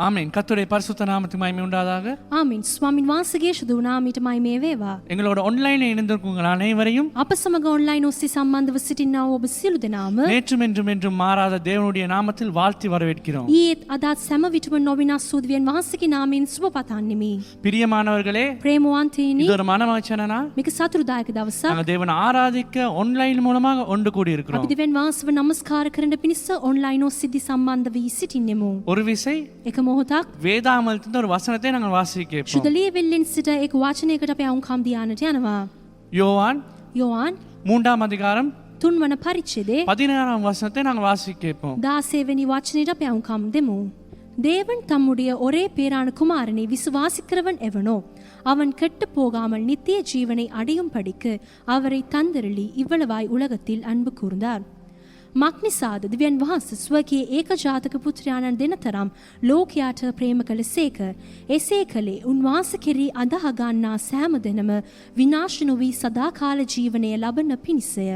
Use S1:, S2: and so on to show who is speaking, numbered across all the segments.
S1: ஆமென். கர்த்தருடைய பரிசுத்த நாமத்துக்கு மகிமை உண்டாதாக.
S2: ආමෙන්. ස්වාමින් වහන්සේගේ ශුද්ධ නාමයට මහිමය වේවා.
S1: எங்களோட ஆன்லைனில் இணைந்திருக்கும் உங்கள் அனைவரையும்
S2: අප සමග ඔන්ලයින් ඔස්සේ සම්බන්ධව සිටිනා වූ ඔබ සියලු දෙනාම
S1: நேற்றும் என்றும் என்றும் மாறாத தேவனுடைய நாமத்தில் வாழ்த்தி வரவேற்கிறோம்.
S2: ඊයේත් අදත් සෑම විටම නොවිනාශ වූ දෙවියන් වහන්සේගේ නාමයෙන් සුබ පතන්නෙමි.
S1: பிரியமானவர்களே,
S2: ප්‍රේමවන්තයිනි,
S1: இது ஒரு மனமாச்சனா
S2: මේක සතුටුදායක දවසක්.
S1: நாங்கள் தேவனை ஆராதிக்க ஆன்லைன் மூலமாக ஒன்று கூடி இருக்கிறோம்.
S2: අපි දෙවියන් වහන්සේව නමස්කාර කරන පිණිස ඔන්ලයින් ඔස්සේ සම්බන්ධ වී සිටින්නෙමු.
S1: ஒரு விசை
S2: එක මොහොතක්
S1: வேதாமத்திலிருந்து ஒரு வசனத்தை நாங்கள் வாசிக்க கேட்போம்.
S2: ශුද්ධ ලියවිල්ලෙන් සිට ඒක වචනයකට අපි අවුම්කම් දියානට යනවා.
S1: யோவான்
S2: යෝවාන්
S1: 3ஆம் அதிகாரம்
S2: 3 වන පරිච්ඡේදයේ
S1: 16ஆம் வசனத்தை நாங்கள் வாசிக்க கேட்போம்.
S2: 16 වෙනි වචනයට අපි අවුම්කම් දෙමු. தேவன் தம்முடைய ஒரே பேரான குமாரனை விசுவாசிக்கிறவன் எவனோ அவன் கெட்டு போகாமல் நித்திய ஜீவனை அடையும் படிக்கு அவரை தந்தருளி இவ்வளவாய் உலகத்தில் அன்பு கூர்ந்தார். මක්නිසාද දෙවියන් වහන්සේ ස්වකී ඒකජාතක පුත්‍රයාණන් දෙන තරම් ලෝකයාට ප්‍රේම කළසේක. එසේ කළේ උන්වහන්සේ කෙරෙහි අදහ ගන්නා සෑම දෙනම විනාශ නොවී සදාකාල ජීවනය ලබන පිණිසය.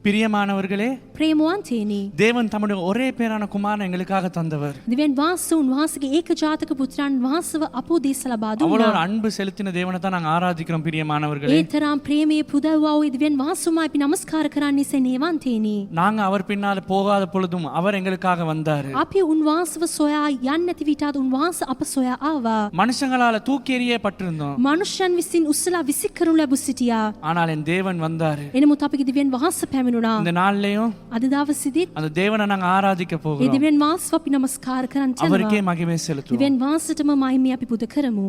S1: பிரியமானவர்களே,
S2: ප්‍රේමවන්තේනි,
S1: தேவன் தம்முடைய ஒரே பேரான குமாரனை எங்களுக்காக தந்தவர்.
S2: දෙවියන් වහන්සේ උන්වහන්සේගේ ඒකජාතක පුත්‍රයන් වහන්සේව අපෝ දේශ ලබා
S1: அவ்வளவு
S2: දුන්නා.
S1: அன்பு செலுத்தின தேவனை தான் நாங்கள் ஆராதிக்கிறோம். பிரியமானவர்களே,
S2: ඒ තරම් ප්‍රේමයේ පුදවුවා වූ දෙවියන් වහන්සේම අපි නමස්කාර කරන්නේ සේනේවන්තේනි.
S1: நாங்க அவர் பின்னால போகாத பொழுதும் அவர் எங்களுக்காக வந்தாரு.
S2: අපි උන්වහන්සේව සොයා යන්නේ නැති විටත් උන්වහන්සේ අප සොයා ආවා.
S1: மனுஷங்களால தூக்கி எறியப்பட்டிருந்தோம்.
S2: මනුෂ්‍යයන් විසින් උස්සලා විසිකරනු ලැබු සිටියා.
S1: ஆனால் என் தேவன் வந்தாரு.
S2: එනමුත් අපගේ දෙවියන් වහන්සේ පැමිණුණා.
S1: இந்த நாள்லயும்
S2: අද දවසේදී
S1: அந்த தேவனை நாங்க ஆராதிக்க
S2: ඒ
S1: போகிறோம்.
S2: දෙවියන් වහන්සේව අපි නමස්කාර කරන්න
S1: அவருக்கே
S2: යනවා.
S1: மகிமை செலுத்துவோம்.
S2: දෙවියන් වහන්සේටම මහිමය අපි පුද කරමු.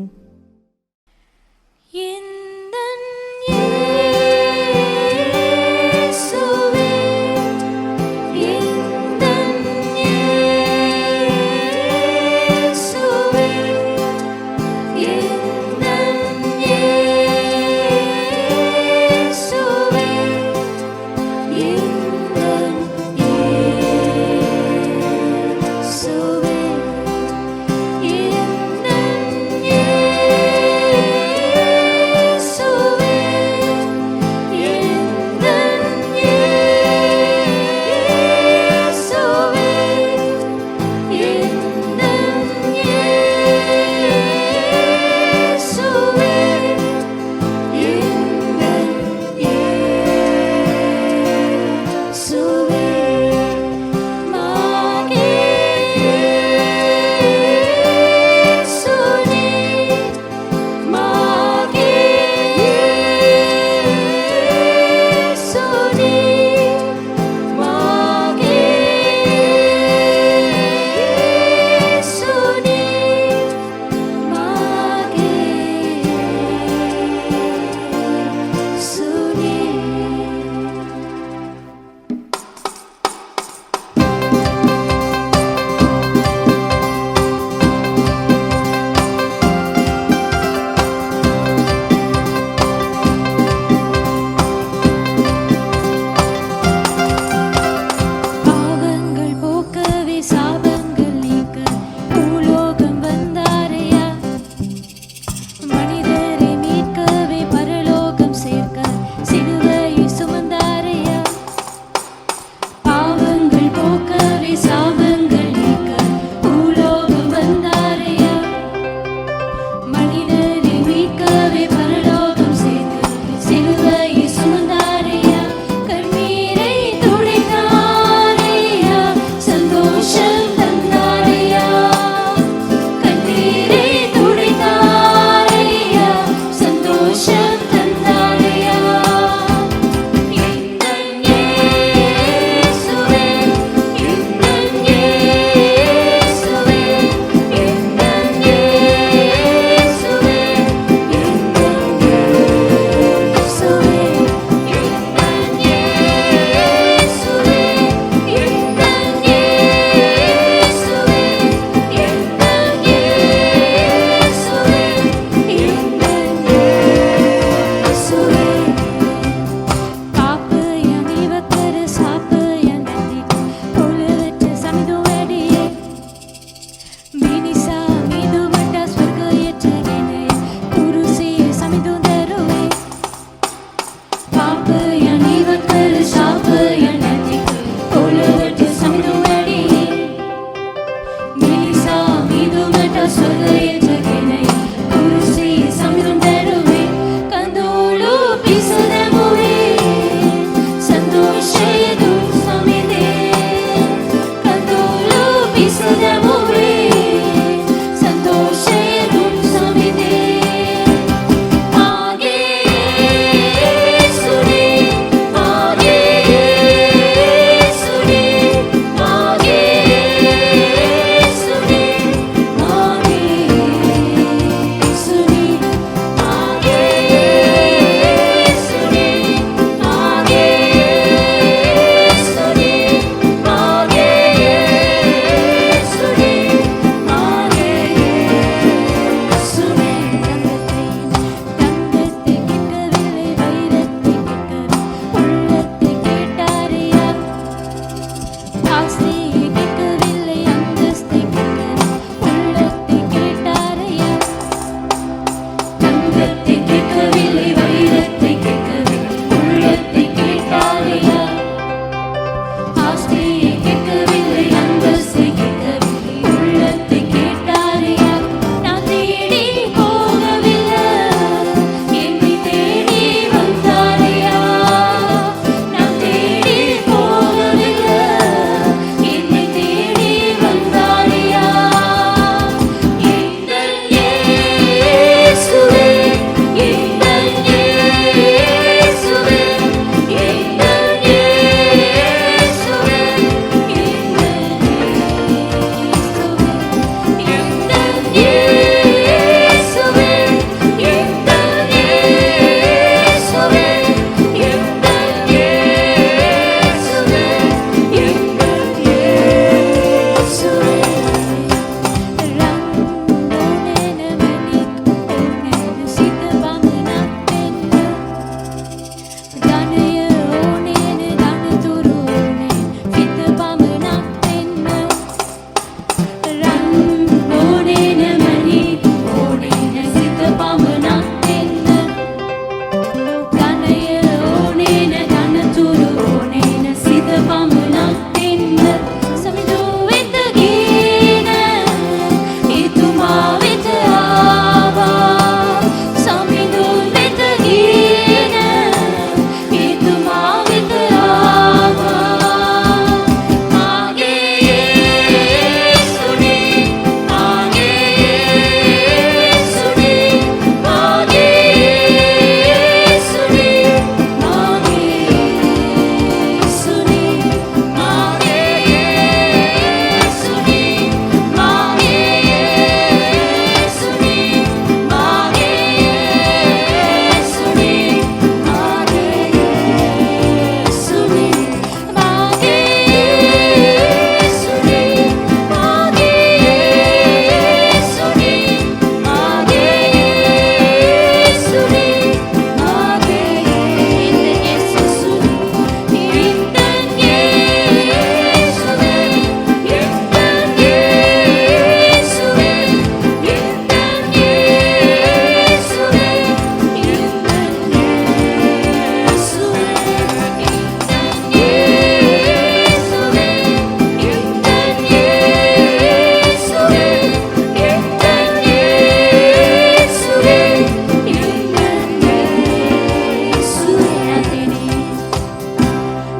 S3: ஆஸ்தியை கேட்கவில்லை, அந்தஸ்தை கேட்கவில்லை, உள்ளத்தை கேட்டாரையா. நான் தேடி போகவில்லை, என்னை தேடி வந்தாரையா. நான் தேடி போகவில்லை, என்னை தேடி வந்தாரையா. எங்கள் இயேசுவே, எங்கள் இயேசுவே, எங்கள் இயேசுவே, எங்கள் இயேசுவே, எங்கள் இயேசுவே, எங்கள் இயேசுவே, எங்கள் இயேசுவே.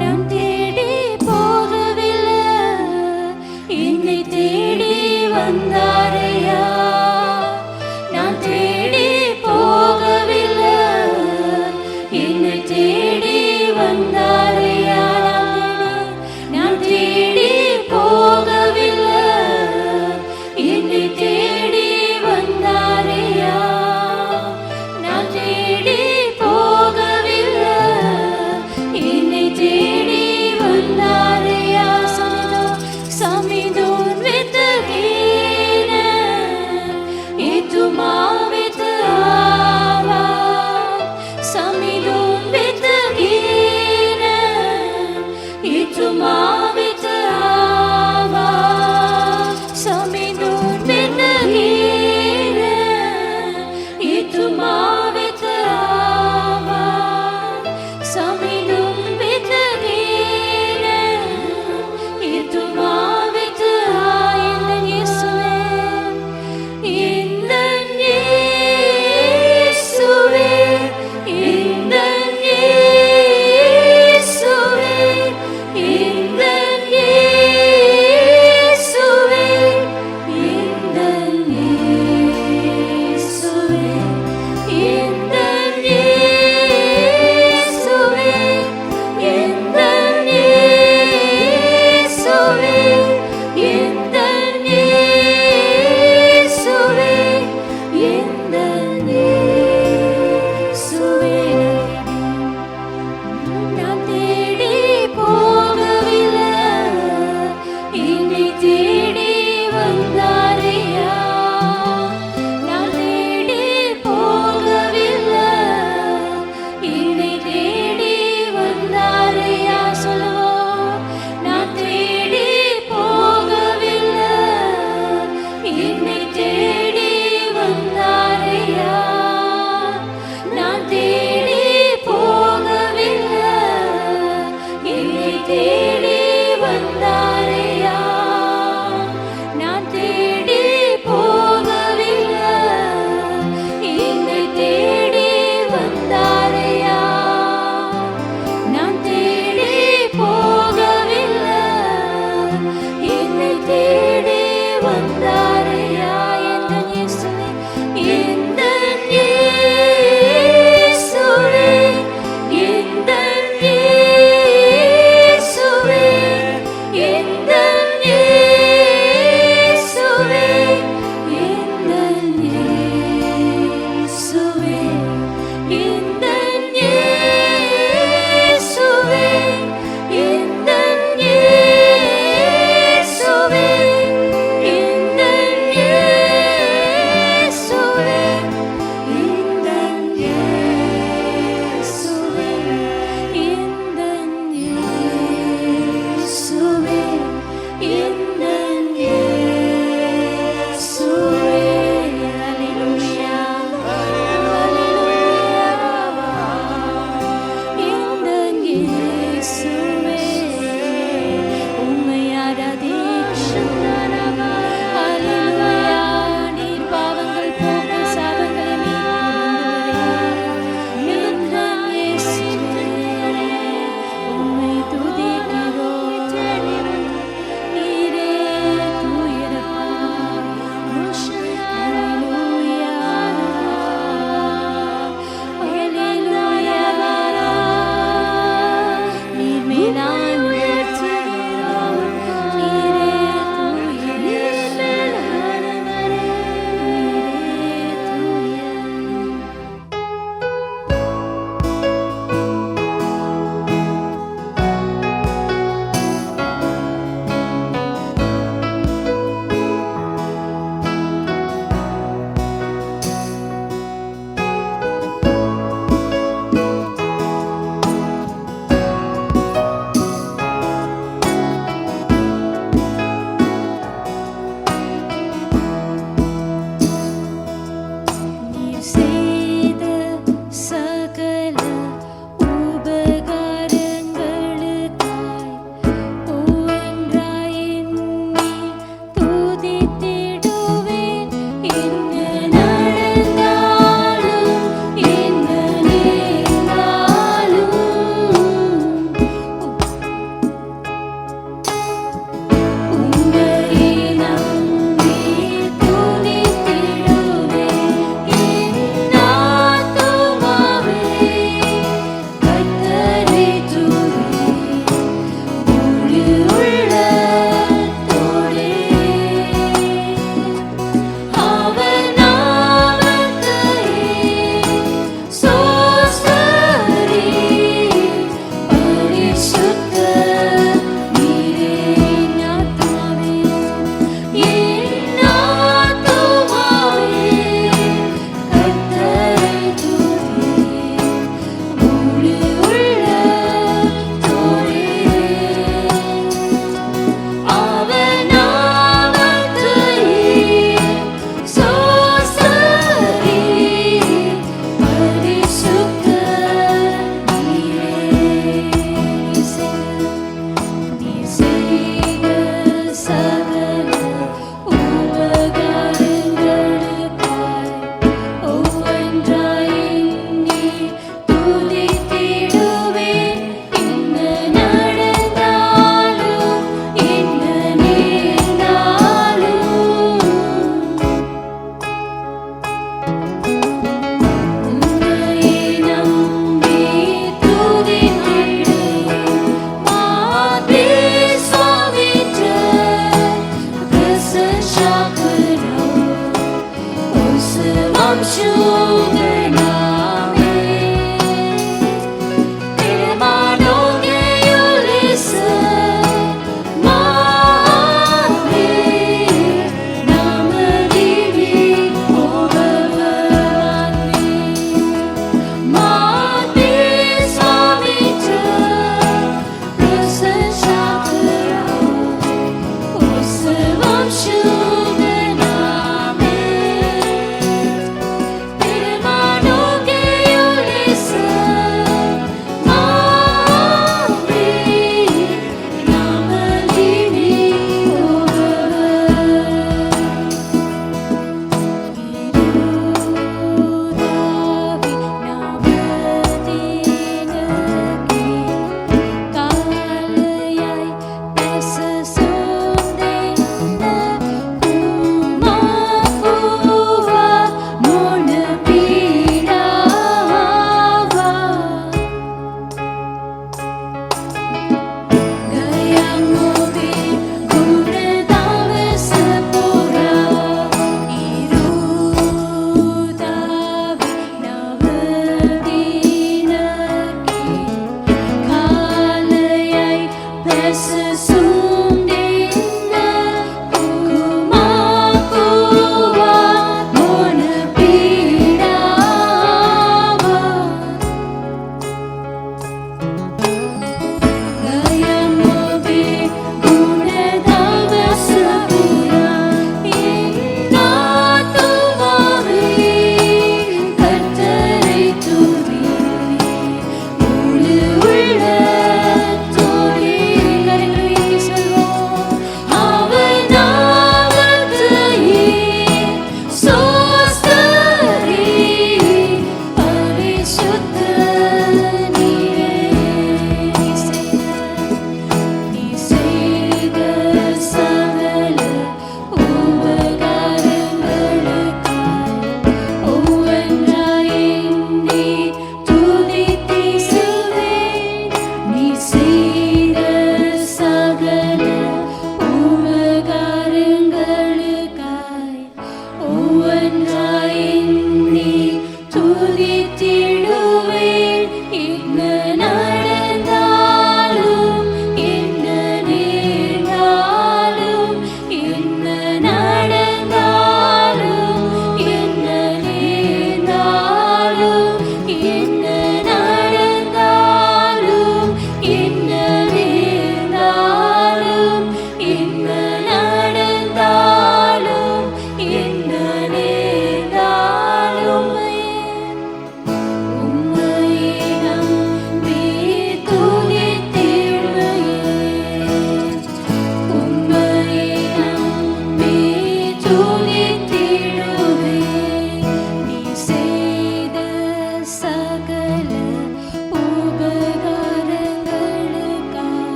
S3: நான் தேடி போகவில்லை, என்னை தேடி வந்தாரையா. நான் தேடி போகவில்லை, என்னை தேடி வந்தாரையா. நான் தேடி போகவில்லை, என்னை தேடி வந்தாரையா. நான் தேடி போகவில்லை, என்னை தேடி வந்தாரையா. சமிதோன் வித்தகீன இத்துமா வித்தாவா. சமிதோன் வித்தகீன இத்துமா வித்தாவா. சமிதோன் வித்தகீன இத்துமா வித்தாவா. சமிதோன் வித்தகீன இத்துமா வித்தா. எங்கள் இயேசுவே, எங்கள் இயேசுவே, எங்கள் இயேசுவே, எங்கள் வந்தாரையா நான் தேடி போகவில்லை என்னை தேடி வந்தாரையா நான் தேடி போகவில்லை என்னை தேடி வந்தாரையா எந்தன் இயேசுவே எந்தன் இயேசுவே எந்தன் இயேசுவே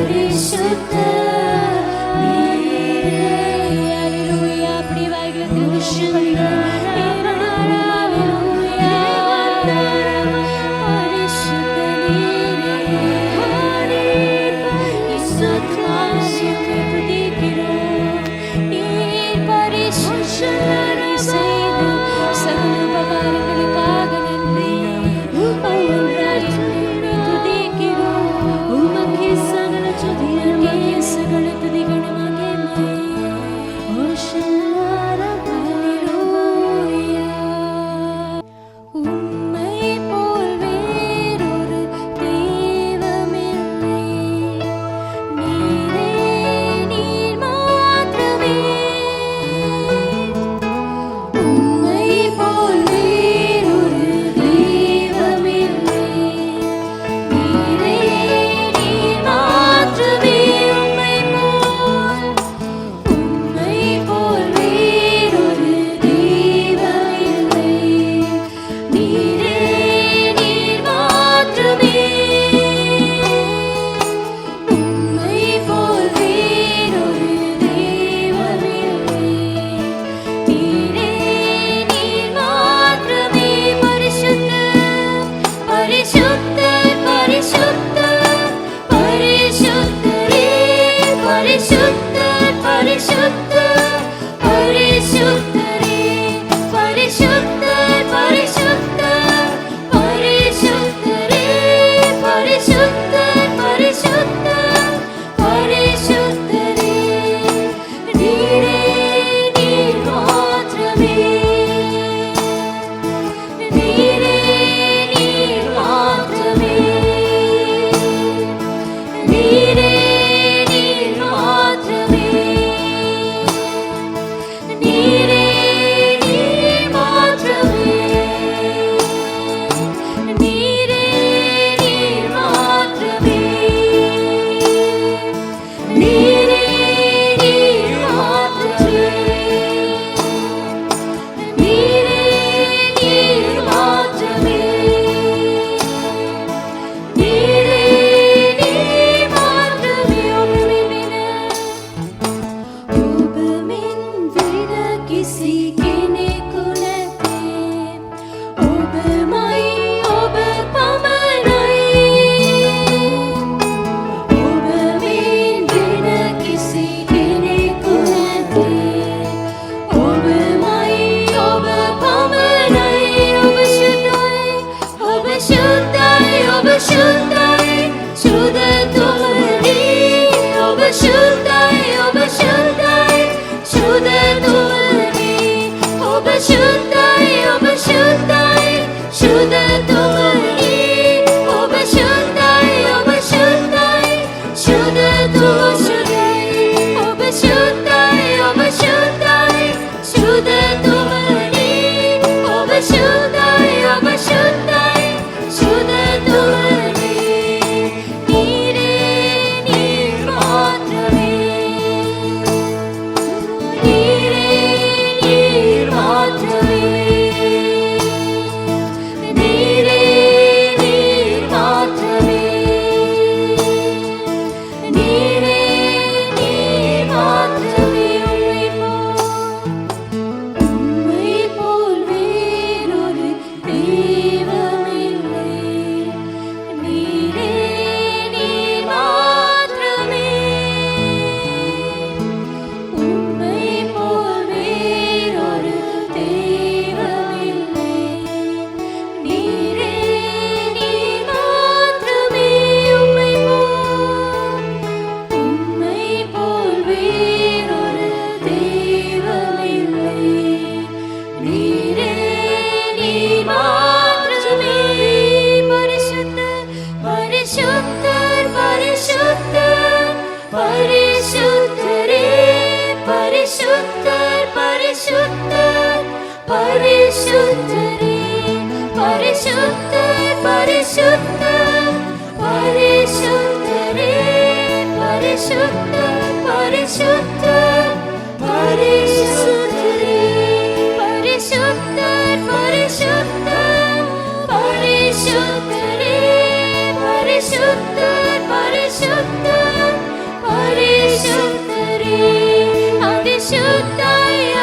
S3: பரிசுத்த நீரே, அல்லேலூயா. அப்படி வாய்களை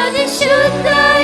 S3: Adishuddha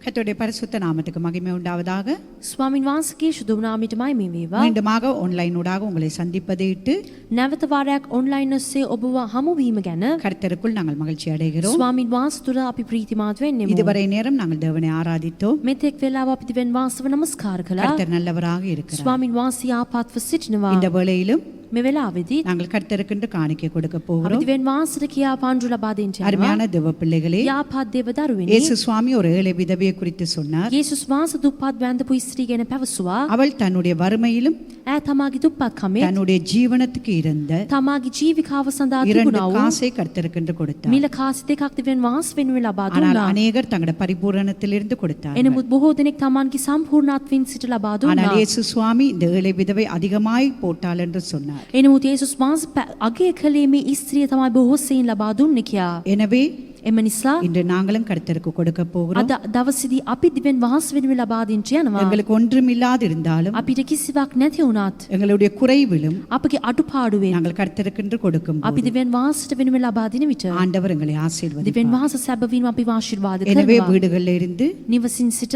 S4: கர்த்தருடைய பரிசுத்த நாமத்துக்கு மகிமை உண்டாவதாக.
S2: ස්වාමින් වහන්සේගේ ශුද්ධ නාමයටමයි මේ වේවා.
S4: மீண்டுமாக ஆன்லைன் ஊடாக உங்களை சந்திப்பதை இட்டு
S2: නැවත වාරයක් ඔන්ලයින් ඔස්සේ ඔබව හමු වීම ගැන
S4: கர்த்தருக்குள் நாங்கள் மகிழ்ச்சி அடைகிறோம்.
S2: ස්වාමින් වහන්සේ තුර අපි ප්‍රීතිමාත් වෙන්නෙමු.
S4: இதுவரை நேரம் நாங்கள் தேவனை ஆராதித்தோம்.
S2: මෙතෙක් වෙලාව අපි දිවෙන් වාසව නමස්කාර කළා.
S4: கர்த்தர் நல்லவராக இருக்கிறார்.
S2: ස්වාමින් වහන්සේ ආපත්ව සිටිනවා.
S4: இந்த வேளையிலும்
S2: මේ වෙලාවේදී
S4: நாங்கள் கர்த்தருக்கென்று காணிக்கை கொடுக்க
S2: අපි
S4: போகிறோம்.
S2: දිවෙන් වාසයට කියා පාන්දු ලබා දෙන්න යනවා.
S4: அருமையான தேவ பிள்ளைகளே,
S2: යාපත් දේව දරුවනි,
S4: இயேசு சுவாமி ஒரு ஏழை விதவையை குறித்து சொன்னார்.
S2: යේසුස් වහන්සේ දුප්පත් වැඳපු ස්ත්‍රී ගැන පැවසුවා.
S4: அவள் தன்னுடைய வறுமையிலும்
S2: ඈ තමාගේ දුප්පත්කමේ
S4: தன்னுடைய ஜீவனத்துக்கு இருந்த
S2: තමාගේ ජීවිකාව සඳහා
S4: 2
S2: තිබුණා වූ
S4: காசை கர்த்தருக்கென்று கொடுத்தார்.
S2: මිල කාසි දෙකක් දෙවියන් වහන්සේ වෙනුවෙන් ලබා
S4: ஆனால்
S2: දුන්නා.
S4: அநேகர் தங்களுடைய பரிபூரணத்திலிருந்து கொடுத்தார்கள்.
S2: එනමුත් බොහෝ දෙනෙක් තමන්ගේ සම්පූර්ණත්වයෙන් සිට ලබා
S4: ஆனால்
S2: දුන්නා.
S4: இயேசு சுவாமி இந்த ஏழை விதவை அதிகமாய் போட்டாள் என்று சொன்னார்.
S2: එනමුත් යේසුස් වහන්සේ අගය කළේ මේ ස්ත්‍රිය තමයි බොහෝ සෙයින් ලබා දුන්නේ කියා.
S4: எனவே
S2: එම නිසා
S4: இன்று நாங்களும் கர்த்தருக்கு கொடுக்க போகிறோம்.
S2: අද දවසේදී අපි දිවෙන් වහන්සේ වෙනුවෙන් ලබා දෙන්න යනවා.
S4: எங்களுக்கு ஒன்றும் இல்லாதிருந்தாலும்
S2: අපිට කිසිවක් නැති වුණත්
S4: எங்களுடைய குறைவிலும்
S2: අපගේ අඩුපාඩුවෙන්
S4: நாங்கள் கர்த்தருக்கென்று கொடுக்கும்
S2: අපි දිවෙන් වහන්සේට වෙනුවෙන් ලබා දෙන විට
S4: ஆண்டவர் எங்களை ஆசீர்வதிப்பார்.
S2: දිවෙන් වහන්සේ සැබවින්ම අපිව ආශිර්වාද
S4: எனவே
S2: කරනවා.
S4: வீடுகளில் இருந்து
S2: නිවසින් සිට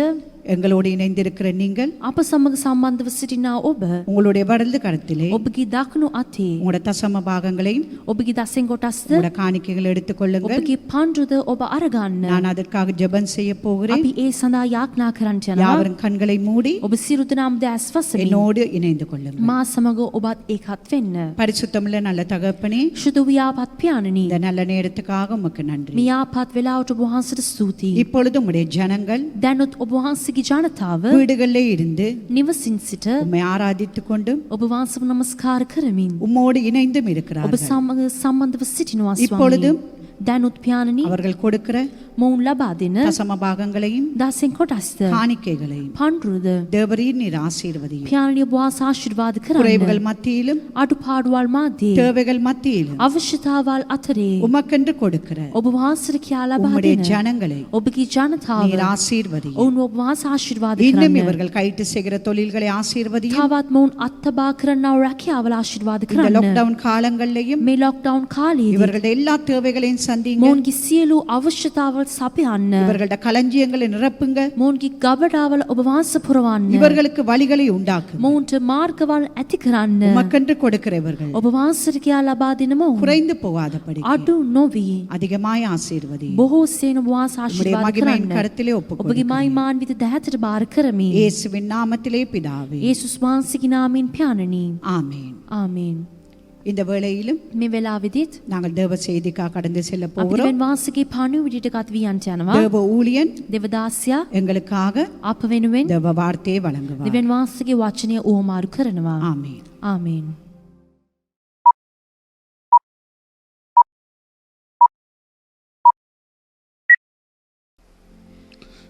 S4: எங்களோடு இணைந்திருக்கிற நீங்கள்
S2: අප සමග සම්බන්ධව සිටිනා ඔබ
S4: உங்களுடைய வலது கரத்திலே
S2: ඔබගේ දකුණු අතේ
S4: உங்களோட தசம பாகங்களையும்
S2: ඔබගේ දසෙන් කොටස්ද
S4: உங்களோட காணிக்கைகளை எடுத்துக்கொள்ளுங்கள்.
S2: ඔබගේ පඬුද ඔබ අරගන්න.
S4: நான் அதற்காக ஜெபம் செய்ய போகிறேன்.
S2: අපි ඒ සඳහා යාඥා කරන්නට යනවා.
S4: யாவரும் கண்களை மூடி
S2: ඔබ සිරු දනම් දැස් වසමින්
S4: என்னோடு இணைந்து கொள்ளுங்கள்.
S2: මා සමග ඔබත් ඒකත් වෙන්න.
S4: பரிசுத்தமுள்ள நல்ல தகப்பனே,
S2: ශුද්ධ වියාපත් පියාණනි,
S4: இந்த நல்ல நேரத்துக்காக உமக்கு நன்றி.
S2: මේ ආපත් වෙලාවට ඔබ වහන්සේට ස්තුතියි.
S4: இப்பொழுது உம்முடைய ஜனங்கள்
S2: දැනුත් ඔබ වහන්සේගේ ජනතාව
S4: வீடுகளிலே இருந்து
S2: නිවසින් සිට
S4: உம்மை ஆராதித்துக் கொண்டும்
S2: ඔබ වහන්සේව නමස්කාර කරමින්
S4: உம்மோடு இணைந்தும்
S2: ඔබ
S4: இருக்கிறார்கள்.
S2: සමග සම්බන්ධව සිටිනවා
S4: இப்பொழுதும்
S2: ස්වාමී. දැනුත් පියාණනි,
S4: அவர்கள் கொடுக்கிற
S2: මොවුන් ලබා දෙන
S4: தசம பாகங்களையும்
S2: දසෙන් කොටස්ද
S4: காணிக்கைகளையும்
S2: පඬුරුද
S4: தேவரீர் நீர் ஆசீர்வதியும்.
S2: පියාණනි ඔබ වහන්සේ ආශිර්වාද
S4: குறைவுகள்
S2: කරන්න.
S4: மத்தியிலும்
S2: අඩුපාඩුවල් මාදී
S4: தேவைகள் மத்தியிலும்
S2: අවශ්‍යතාවල් අතරේ
S4: உமக்கென்று கொடுக்கிற
S2: ඔබ වහන්සේට කියා ලබා
S4: உம்முடைய
S2: දෙන
S4: ஜனங்களை
S2: ඔබගේ ජනතාව
S4: நீர் ஆசீர்வதியும்.
S2: ඔවුන් ඔබ වහන්සේ ආශිර්වාද
S4: இன்னும்
S2: කරන්න.
S4: இவர்கள் கைட்டு செய்கிற தொழில்களை ஆசீர்வதியும்.
S2: තවත් මොවුන් අත්බා කරන්නා වූ රැකියාවල ආශිර්වාද
S4: இந்த
S2: කරන්න.
S4: லாக்டவுன் காலங்களிலேயும்
S2: මේ ලොක්ඩවුන් කාලයේදී
S4: இவர்களுடைய எல்லா தேவைகளையும் சந்திங்க.
S2: මොවුන්ගේ සියලු අවශ්‍යතාවල් සපයන්න.
S4: இவர்களுடைய களஞ்சியங்களை நிரப்புங்க.
S2: මොවුන්ගේ ගබඩාවල ඔබ වහන්සේ පුරවන්න.
S4: இவர்களுக்கு வழிகளை உண்டாக்குங்க.
S2: මොවුන්ට මාර්ගවල් ඇති කරන්න.
S4: உமக்கென்று கொடுக்கிறவர்கள்
S2: ඔබ වහන්සේට කියා ලබා දෙන මොවුන්
S4: குறைந்து போகாதபடி
S2: අඩු නොවි
S4: அதிகமாய் ஆசீர்வதி.
S2: බොහෝ සේන ඔබ වහන්සේ
S4: உம்முடைய
S2: ආශිර්වාද
S4: மகிமையின்
S2: කරන්න.
S4: கரத்திலே
S2: ඔබගේ
S4: ஒப்புக்கொடுக்கிறேன்.
S2: මහිමාන්විත දහතට බාර කරමි.
S4: இயேசுவின் நாமத்திலே பிதாவே,
S2: යේසුස් වහන්සේගේ නාමයෙන් පියාණනි.
S4: ஆமென்.
S2: ආමේන්.
S4: இந்த வேளையிலும்
S2: මේ වෙලාවෙදිත්
S4: நாங்கள் தேவ செய்திக்காக கடந்து செல்ல
S2: අපි
S4: போகிறோம்.
S2: දෙවියන් වහන්සේගේ පණිවිඩයට ගත වියන්ට යනවා.
S4: தேவ ஊழியன்
S2: දෙවදාසියා
S4: எங்களுக்காக
S2: අප වෙනුවෙන්
S4: தேவ வார்த்தையை வழங்குவார்.
S2: දෙවියන් වහන්සේගේ වචනය උවමාරු කරනවා.
S4: ஆமென்.
S2: ආමේන්.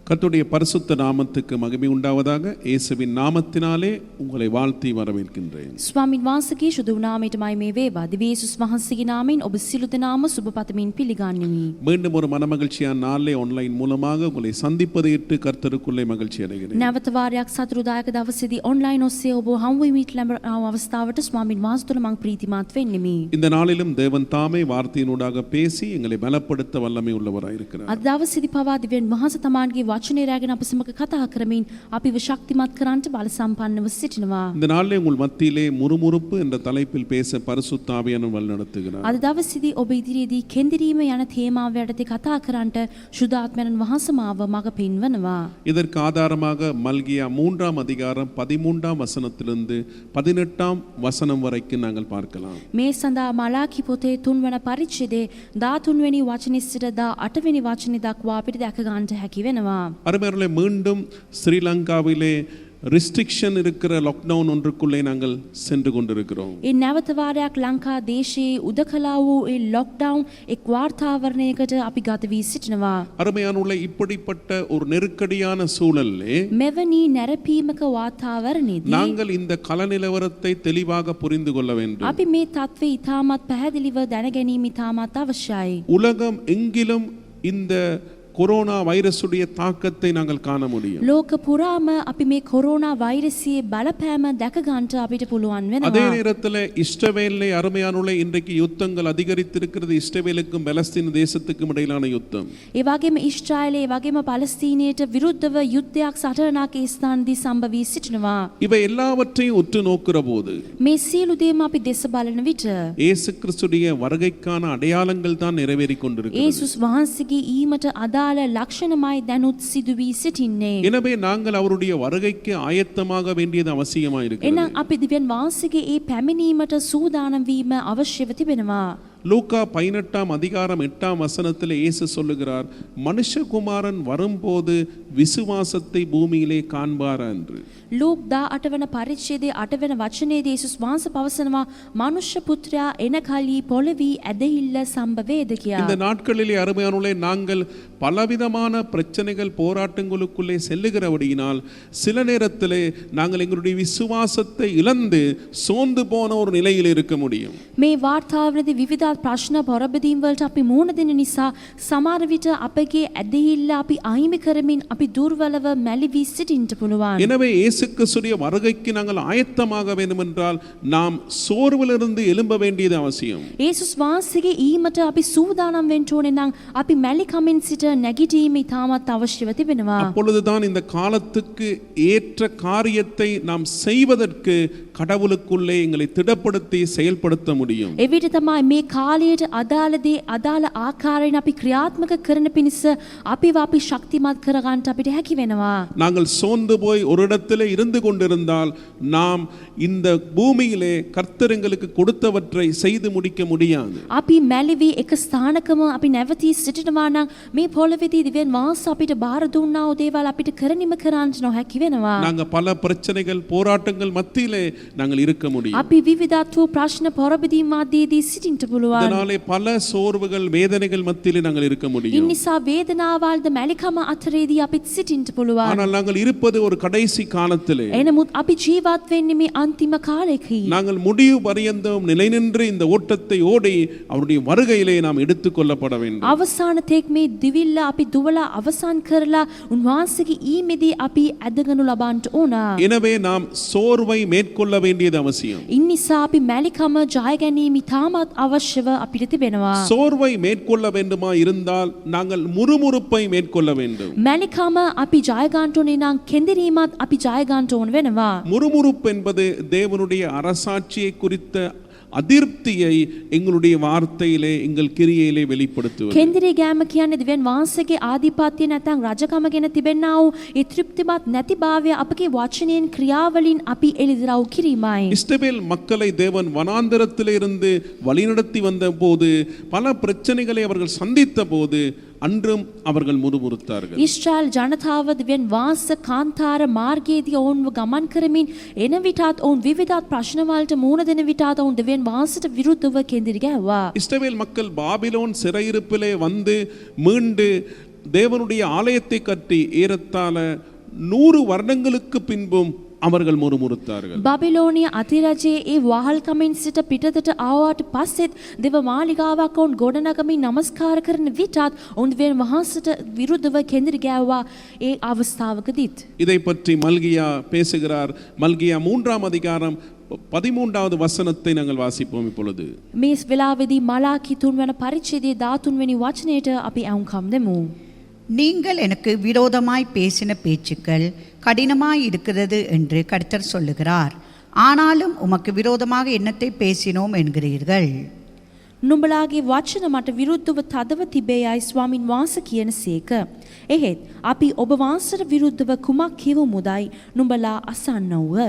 S5: கர்த்தருடைய பரிசுத்த நாமத்துக்கு மகிமை உண்டாவதாக. இயேசுவின் நாமத்தினாலே உங்களை வாழ்த்தி வரவேற்கின்றேன்.
S2: ස්වාමින් වහන්සේගේ සුදු නාමයටමයි මේ වේවා. දිව්‍ය යේසුස් වහන්සේගේ නාමයෙන් ඔබ සියලු දෙනාම සුබ පතමින් පිළිගන්නෙමි.
S5: மீண்டும் ஒரு மனமகிழ்ச்சியான நாளிலே ஆன்லைன் மூலமாக உங்களை சந்திப்பதை இட்டு கர்த்தருக்குள்ளே மகிழ்ச்சி அடைகிறேன்.
S2: නැවත වාරයක් සතුරුදායක දවසේදී ඔන්ලයින් ඔස්සේ ඔබ හමු වෙමිට ලැබෙන අවස්ථාවට ස්වාමින් වහන්සේ තුළ මම ප්‍රීතිමත් වෙන්නෙමි.
S5: இந்த நாளிலும் தேவன் தாமே வார்த்தையினூடாக பேசி எங்களை பலப்படுத்த வல்லமை உள்ளவராயிருக்கிறார்.
S2: අද දවසේදී පවා දිව්‍යන් වහන්සේ තමාන්ගේ වචනේ රැගෙන අප සමග කතා කරමින් අපිව ශක්තිමත් කරන්නට බල සම්පන්නව සිටිනවා.
S5: இந்த நாளிலே உங்கள் மத்தியிலே முறுமுறுப்பு என்ற தலைப்பில் பேச பரிசுத்த ஆவியானவர் வழிநடத்துகிறார்.
S2: අද දවසේදී ඔබ ඉදිරියේදී කෙන්දිරීම යන තේමාව යටතේ කතා කරන්නට සුදාත්මයන් වහන්සේ මාව මඟ පෙන්වනවා.
S5: இதற்கு ஆதாரமாக மல்கியா 3ஆம் அதிகாரம் 13ஆம் வசனத்திலிருந்து 18ஆம் வசனம் வரைக்கும் நாங்கள் பார்க்கலாம்.
S2: මේ සඳහා මලාකි පොතේ 3 වන පරිච්ඡේදයේ 13 වෙනි වචනේ සිට 18 වෙනි වචනේ දක්වා අපිට දැක ගන්නට හැකි වෙනවා.
S5: அருமையானவர்களே, மீண்டும் ஸ்ரீலங்காவிலே ரெஸ்ட்ரிக்ஷன் இருக்கிற லாக்டவுன் ஒன்றுக்குள்ளே நாங்கள் சென்று கொண்டிருக்கிறோம்.
S2: ඒ නැවත වාරයක් ලංකා දේශයේ උදකලා වූ ඒ ලොක්ඩවුන් එක් වාර්තාවරණයකට අපි ගත වී සිටිනවා.
S5: அருமையானவர்களே, இப்படிப்பட்ட ஒரு நெருக்கடியான சூழலிலே
S2: මෙවැනි නැරපීමක වාතාවරණයේදී
S5: நாங்கள் இந்த கல நிலவரத்தை தெளிவாக புரிந்து கொள்ள வேண்டும்.
S2: අපි මේ තත්ත්වය ඉතාමත් පැහැදිලිව දැනගැනීම ඉතාමත් අවශ්‍යයි.
S5: உலகம் எங்கிலும் இந்த கொரோனா வைரஸுடைய தாக்கத்தை நாங்கள் காண முடியும்.
S2: ලෝක පුරාම අපි මේ කොරෝනා වෛරසයේ බලපෑම දැක ගන්නට අපිට පුළුවන්
S5: அதே
S2: වෙනවා.
S5: நேரத்தில் இஸ்ரவேலிலே அருமையானவர்களே, இன்றைக்கு யுத்தங்கள் அதிகரித்திருக்கிறது. இஸ்ரவேலுக்கும் பலஸ்தீன தேசத்துக்கும் இடையிலான யுத்தம்.
S2: ඒ වගේම ඊශ්‍රායලයේ ඒ වගේම පලස්තීනයට විරුද්ධව යුද්ධයක් සටනක් ඒ ස්ථානදී සම්භව වී සිටිනවා.
S5: இவை எல்லாவற்றையும் உற்று நோக்கிற போது
S2: මේ සියලු දේම අපි දෙස බලන විට
S5: இயேசு கிறிஸ்துடைய வருகைக்கான அடையாளங்கள் தான் நிறைவேறிக் கொண்டிருக்கிறது.
S2: යේසුස් වහන්සේගේ ඊමට අදාළ ලක්ෂණමයි දැනුත් සිදු වී සිටින්නේ.
S5: எனவே நாங்கள் அவருடைய வருகைக்கு ஆயத்தமாக வேண்டியது அவசியமாக இருக்கிறது.
S2: එහෙනම් අපි දිව්‍යන් වහන්සේගේ ඒ පැමිණීමට සූදානම් වීම අවශ්‍යව තිබෙනවා.
S5: லூக்கா 18:8 இயேசு சொல்லுகிறார், மனுஷகுமாரன் வரும்போது விசுவாசத்தை பூமியிலே காண்பாரா என்று.
S3: ලූක් 18 වන පරිච්ඡේදයේ 8 වෙනි වචනයේදී යේසුස් වහන්සේ පවසනවා මනුෂ්‍ය පුත්‍රයා එන කලී පොළවි ඇදහිල්ල සම්භවේද කියා.
S5: இந்த நாட்களிலே அருமையானவர்களே, நாங்கள் பலவிதமான பிரச்சனைகள் போராட்டங்களுக்குள்ளே செல்லுகிறபடியினால் சில நேரத்திலே நாங்கள் எங்களுடைய விசுவாசத்தை இழந்து சோர்ந்து போன ஒரு நிலையில் இருக்க முடியும்.
S3: මේ වාර්තාවේදී විවිධ ප්‍රශ්න පොරබදීම් වලට අපි මුහුණ දෙන නිසා සමහර විට අපගේ ඇදහිල්ල අපි අහිමි කරමින් අපි දුර්වලව මැලි වී සිටින්න පුළුවන්.
S5: எனவே இயேசு கிறிஸ்துவின் வருகைக்கு நாங்கள் ஆயத்தமாக வேண்டும் என்றால் நாம் சோர்விலிருந்து எழும்ப வேண்டியது அவசியம்.
S3: යේසුස් වහන්සේගේ ඊමට අපි සූදානම් වෙන්න ඕනේ නම් අපි මැලි කමින් සිට නැගිටීම ඉතාමත් අවශ්‍යව තිබෙනවා.
S5: அப்பொழுதுதான் இந்த காலத்துக்கு ஏற்ற காரியத்தை நாம் செய்வதற்கு கடவுளுக்குள்ளே எங்களை திடப்படுத்தி செயல்படுத்த முடியும்.
S3: එවිට තමයි මේ කාලයට අදාළදී අදාළ ආකාරයෙන් අපි ක්‍රියාත්මක කරන පිණිස අපිව අපි ශක්තිමත් කරගන්න අපිට හැකි වෙනවා.
S5: நாங்கள் சோர்ந்து போய் ஒரு இடத்திலே இருந்து கொண்டிருந்தால் நாம் இந்த பூமியிலே கர்த்தர் எங்களுக்கு கொடுத்தவற்றை செய்து முடிக்க முடியாது.
S3: අපි මැලිවි එක ස්ථානකම අපි නැවතී සිටිනවා නම් මේ පොළවේදී දිවෙන් මාස අපිට බාර දුන්නා වූ දේවල් අපිට කරනිම කරන්න නොහැකි වෙනවා.
S5: நாங்க பல பிரச்சனைகள் போராட்டங்கள் மத்தியிலே நாங்கள் இருக்க முடியும்.
S3: අපි විවිධත් වූ ප්‍රශ්න පොරබදීම් ආදීදී සිටින්න පුළුවන්.
S5: இதனாலே பல சோர்வுகள் வேதனைகள் மத்தியிலே நாங்கள் இருக்க முடியும்.
S3: ඉන්නිසා වේදනාවල්ද මැලිකම අතරේදී අපිත් සිටින්න පුළුවන්.
S5: ஆனால் நாங்கள் இருப்பது ஒரு கடைசி காலத்திலே.
S3: එනමුත් අපි ජීවත් වෙන්නේ මේ අන්තිම කාලෙකයි.
S5: நாங்கள் முடிவு பரியந்தம் நிலை நின்று இந்த ஓட்டத்தை ஓடி அவருடைய வருகையிலே நாம் எடுத்துக்கொள்ளப்பட வேண்டும்.
S3: අවසාන තෙක් මේ දිවිල්ල අපි දුවලා අවසන් කරලා උන්වහන්සේගේ ඊමේදී අපි ඇදගනු ලබන්න ඕන.
S5: எனவே நாம் சோர்வை மேற்கொள்ள வேண்டியது அவசியம்.
S3: ඉන්නිසා අපි මැලිකම ජය ගැනීම ඉතාමත් අවශ්‍යව අපිට තිබෙනවා.
S5: சோர்வை மேற்கொள்ள வேண்டுமா இருந்தால் நாங்கள் முறுமுறுப்பை மேற்கொள்ள வேண்டும்.
S3: මැලිකම අපි ජය ගන්න ඕනේ නම් කෙඳිරීමත් අපි ජය ගන්න ඕන වෙනවා.
S5: முறுமுறுப்பு என்பது தேவனுடைய அரசாட்சியை குறித்த அதிருப்தியை எங்களுடைய வார்த்தையிலே எங்கள் கிரியையிலே வெளிப்படுத்துவது.
S3: කෙඳිරි ගෑම කියන්නේ දිවෙන් වහන්සේගේ ආධිපත්‍ය නැත්නම් රජකම ගැන තිබෙනා වූ ඒ තෘප්තිමත් නැතිභාවය අපගේ වචනයෙන් ක්‍රියාවලින් අපි එළිදරව් කිරීමයි.
S5: இஸ்ரவேல் மக்களை தேவன் வனாந்தரத்திலே இருந்து வழிநடத்தி வந்த போது பல பிரச்சனைகளை அவர்கள் சந்தித்த போது அன்றும் அவர்கள் முறுமுறுத்தார்கள்.
S3: ඊශ්‍රායල් ජනතාව දිවෙන් වාස කාන්තාර මාර්ගයේදී ඔවුන්ව ගමන් කරමින් එන විටත් ඔවුන් විවිධ ප්‍රශ්න වලට මුහුණ දෙන විටත් ඔවුන් දිවෙන් වාසයට විරුද්ධව කෙඳිරි ගැව්වා.
S5: இஸ்ரவேல் மக்கள் பாபிலோன் சிறையிருப்பிலே வந்து மீண்டு தேவனுடைய ஆலயத்தை கட்டி ஏறத்தாழ 100 வருடங்களுக்கு பின்பும் அவர்கள் முறுமுறுத்தார்கள்.
S3: බබිලෝනිය අතිරජයේ ඒ වහල්කමින් සිට පිටතට ආවාට පස්සෙත් දෙව මාලිගාවක් ඔවුන් ගොඩනගමින් නමස්කාර කරන විටත් ඔවුන් වෙන වහන්සේට විරුද්ධව කෙඳිරි ගෑවුවා ඒ අවස්ථාවකදීත්.
S5: இதை பற்றி மல்கியா பேசுகிறார். மல்கியா 3 13வது வசனத்தை நாங்கள் வாசிப்போம் இப்பொழுது.
S3: මේ වෙලාවේදී මලාකි 3 වෙනි පරිච්ඡේදයේ 13 වෙනි වචනයට අපි අහුම්කම් දෙමු.
S4: நீங்கள் எனக்கு விரோதமாய் பேசின பேச்சுக்கள் கடினமாய் இருக்கிறது என்று கர்த்தர் சொல்லுகிறார். ஆனாலும் உமக்கு விரோதமாக என்னத்தை பேசினோம் என்கிறீர்கள்.
S3: නුඹලාගේ වචන මට විරුද්ධව තදව තිබේයයි ස්වාමින් වහන්සේ කියන සේක. එහෙත් අපි ඔබ වහන්සේට විරුද්ධව කුමක් කියවමුදයි නුඹලා අසන්නවුව.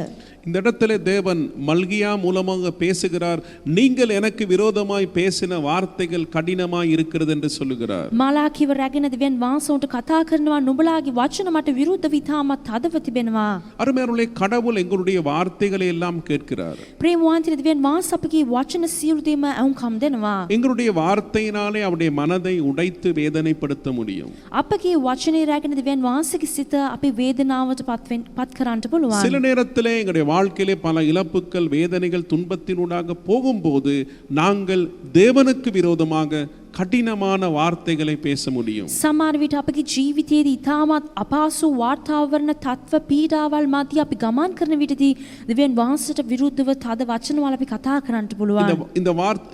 S5: இந்த இடத்திலே தேவன் மல்கியா மூலமாக பேசுகிறார். நீங்கள் எனக்கு விரோதமாய் பேசின வார்த்தைகள் கடினமாய் இருக்கிறது என்று சொல்லுகிறார்.
S3: මාලාකිව රැගෙන දෙවියන් වහන්සේට කතා කරනවා නුඹලාගේ වචන මට විරුද්ධව ඉතාමත් තදව තිබෙනවා.
S5: அருமையானவர்களே, கடவுள் எங்களுடைய வார்த்தைகளை எல்லாம் கேட்கிறார்.
S3: ප්‍රේමවන්ත දෙවියන් වහන්සේ අපගේ වචන සියලු දේම අහුම්කම් දෙනවා.
S5: எங்களுடைய வார்த்தையினாலே அவருடைய மனதை உடைத்து வேதனைப்படுத்த முடியும்.
S3: අපගේ වචනේ රැගෙන දෙවියන් වහන්සේගේ සිත අපි වේදනාවට පත් කරන්න පුළුවන්.
S5: சில நேரத்திலே எங்களுடைய வாழ்க்கையிலே பல இழப்புகள், வேதனைகள், துன்பத்தினூடாக போகும்போது நாங்கள் தேவனுக்கு விரோதமாக கடினமான வார்த்தைகளை பேச முடியும்.
S3: සමහර විට අපගේ ජීවිතයේදී ඉතාමත් අපහසු වාර්තාවරණ තත්ත්ව පීඩාවල් මැද අපි ගමන් කරන විටදී දෙවියන් වහන්සේට විරුද්ධව තද වචනවල අපි කතා කරන්න පුළුවන්.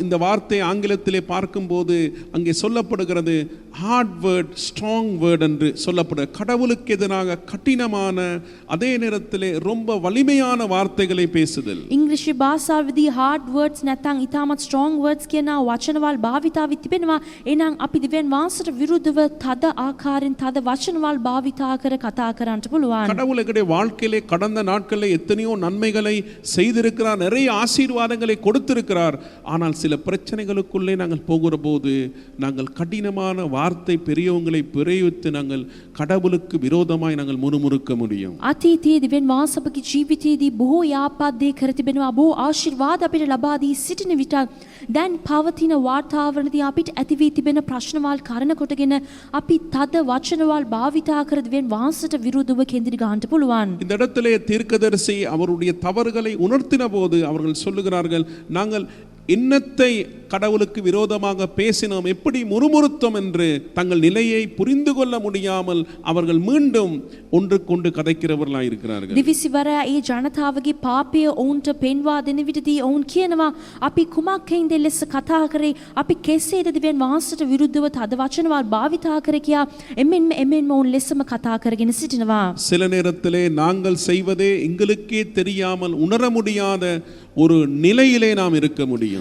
S5: இந்த வார்த்தை ஆங்கிலத்திலே பார்க்கும்போது அங்கே சொல்லப்படுகிறது ஹார்ட் வேர்ட், ஸ்ட்ராங் வேர்ட் என்று சொல்லப்படுகிறது. கடவுளுக்கு எதிராக கடினமான அதே நேரத்திலே ரொம்ப வலிமையான வார்த்தைகளை பேசுதல்.
S3: ඉංග්‍රීසි භාෂාවේදී hard words නැත්නම් ඉතාමත් strong words කියන වචනවල් භාවිතාවි තිබෙනවා. තිබෙනවා. එහෙනම් අපි දෙවියන් වහන්සේට විරුද්ධව තද ආකාරයෙන් තද වචනවල් භාවිතා කර කතා කරන්නට පුළුවන්.
S5: கடவுள் எங்களுடைய வாழ்க்கையிலே கடந்த நாட்களில் எத்தனையோ நன்மைகளை செய்திருக்கிறார், நிறைய ஆசீர்வாதங்களை கொடுத்திருக்கிறார். ஆனால் சில பிரச்சனைகளுக்குள்ளே நாங்கள் போகிற போது நாங்கள் கடினமான வார்த்தை பெரியவங்களை பிரயோகித்து நாங்கள் கடவுளுக்கு விரோதமாய் நாங்கள் முறுமுறுக்க முடியும்.
S3: අතීතයේ දෙවියන් වහන්සේ අපගේ ජීවිතයේදී බොහෝ යාපත් දේ කර තිබෙනවා. බොහෝ ආශිර්වාද අපිට ලබා දී සිටින විට දැන් පවතින වාතාවරණදී අපිට ඇති වී තිබෙන ප්‍රශ්නවල් කරන කොටගෙන අපි තද වචනවල් භාවිතා කර දෙවියන් වහන්සේට විරුද්ධව කෙඳිරි ගන්නට පුළුවන්.
S5: இந்த இடத்திலே தீர்க்கதரிசி அவருடைய தவறுகளை உணர்த்தின போது அவர்கள் சொல்லுகிறார்கள், நாங்கள் இன்னத்தை கடவுளுக்கு விரோதமாக பேசினோம், எப்படி முறுமுறுத்தோம் என்று தங்கள் நிலையை புரிந்து கொள்ள முடியாமல் அவர்கள் மீண்டும் ஒன்றுக்கொண்டு கதைக்கிறவர்களாக இருக்கிறார்கள்.
S3: දිවිසිවර ඒ ජනතාවගේ පාපය ඔවුන්ට පෙන්වා දෙන විටදී ඔවුන් කියනවා අපි කුමක්කෙන්ද ලෙස කතා කරේ, අපි කෙසේද දෙවියන් වහන්සේට විරුද්ධව තද වචනවල් භාවිතා කර කියා එමෙන්ම ඔවුන් ලෙසම කතා කරගෙන සිටිනවා.
S5: சில நேரத்திலே நாங்கள் செய்வதே எங்களுக்கே தெரியாமல் உணர முடியாத ஒரு நிலையிலே நாம் இருக்க முடியும்.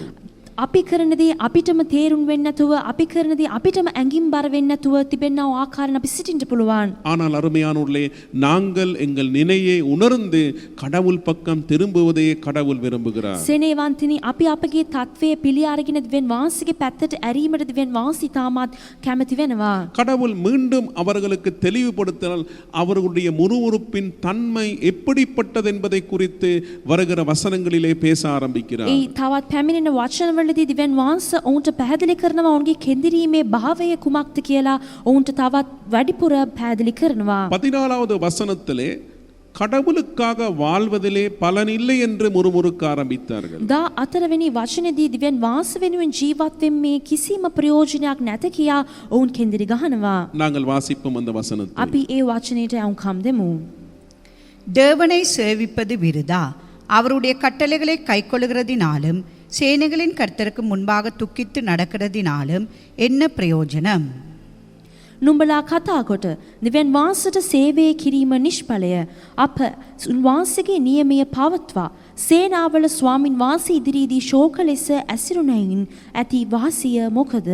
S3: අපි කරන දේ අපිටම තේරුම් වෙන්නේ නැතුව, අපි කරන දේ අපිටම ඇඟින් බර වෙන්නේ නැතුව තිබෙනා ආකාරයෙන් අපි සිටින්න පුළුවන්.
S5: ஆனால் அருமையானவர்களே, நாங்கள் எங்கள் நிலையை உணர்ந்து கடவுள் பக்கம் திரும்புவதே கடவுள் விரும்புகிறார்.
S3: සෙනෙවන්තිනි අපි අපගේ තත්වයේ පිළි අරගෙන දෙවියන් වහන්සේගේ පැත්තට ඇරීමට දෙවියන් වහන්සේ තාමත් කැමති වෙනවා.
S5: கடவுள் மீண்டும் அவர்களுக்கு தெளிவுபடுத்தினால் அவர்களுடைய முறுமுறுப்பின் தன்மை எப்படிப்பட்டது என்பதை குறித்து வருகிற வசனங்களிலே பேச ஆரம்பிக்கிறார்.
S3: ඒ තවත් පැමිණෙන වචනවලදී දෙවියන් වහන්සේ ඔවුන්ට පැහැදිලි කරනවා ඔවුන්ගේ කෙඳිරීමේ භාවය කුමක්ද කියලා ඔවුන්ට තවත් වැඩිපුර පැහැදිලි කරනවා.
S5: 14வது வசனத்திலே கடவுளுக்காக வாழ்வதிலே பலன் இல்லை என்று முறுமுறுக்க ஆரம்பித்தார்கள்.
S3: 14 වෙනි වචනේදී දෙවියන් වහන්සේ වෙනුවෙන් ජීවත් වෙන්නේ කිසිම ප්‍රයෝජනයක් නැත කියා ඔවුන් කෙඳිරි ගහනවා.
S5: நாங்கள் வாசிப்போம் அந்த வசனத்தை.
S3: අපි ඒ වචනයට යොමුකම් දෙමු.
S4: தேவனை சேவிப்பது விருதா, அவருடைய கட்டளைகளை கைக்கொள்கிறதினாலும் சேனைகளின் கர்த்தருக்கு முன்பாக துக்கித்து நடக்கிறதினாலும் என்ன பிரயோஜனம்?
S3: නුඹලා කතා කොට දෙවියන් වහන්සේට සේවය කිරීම නිෂ්ඵලය. අප උන්වහන්සේගේ නියමය පවත්වා සේනාවල ස්වාමින් වහන්සේ ඉදිරියේදී ශෝක ලෙස ඇසිරුණයින් ඇති වාසිය මොකද?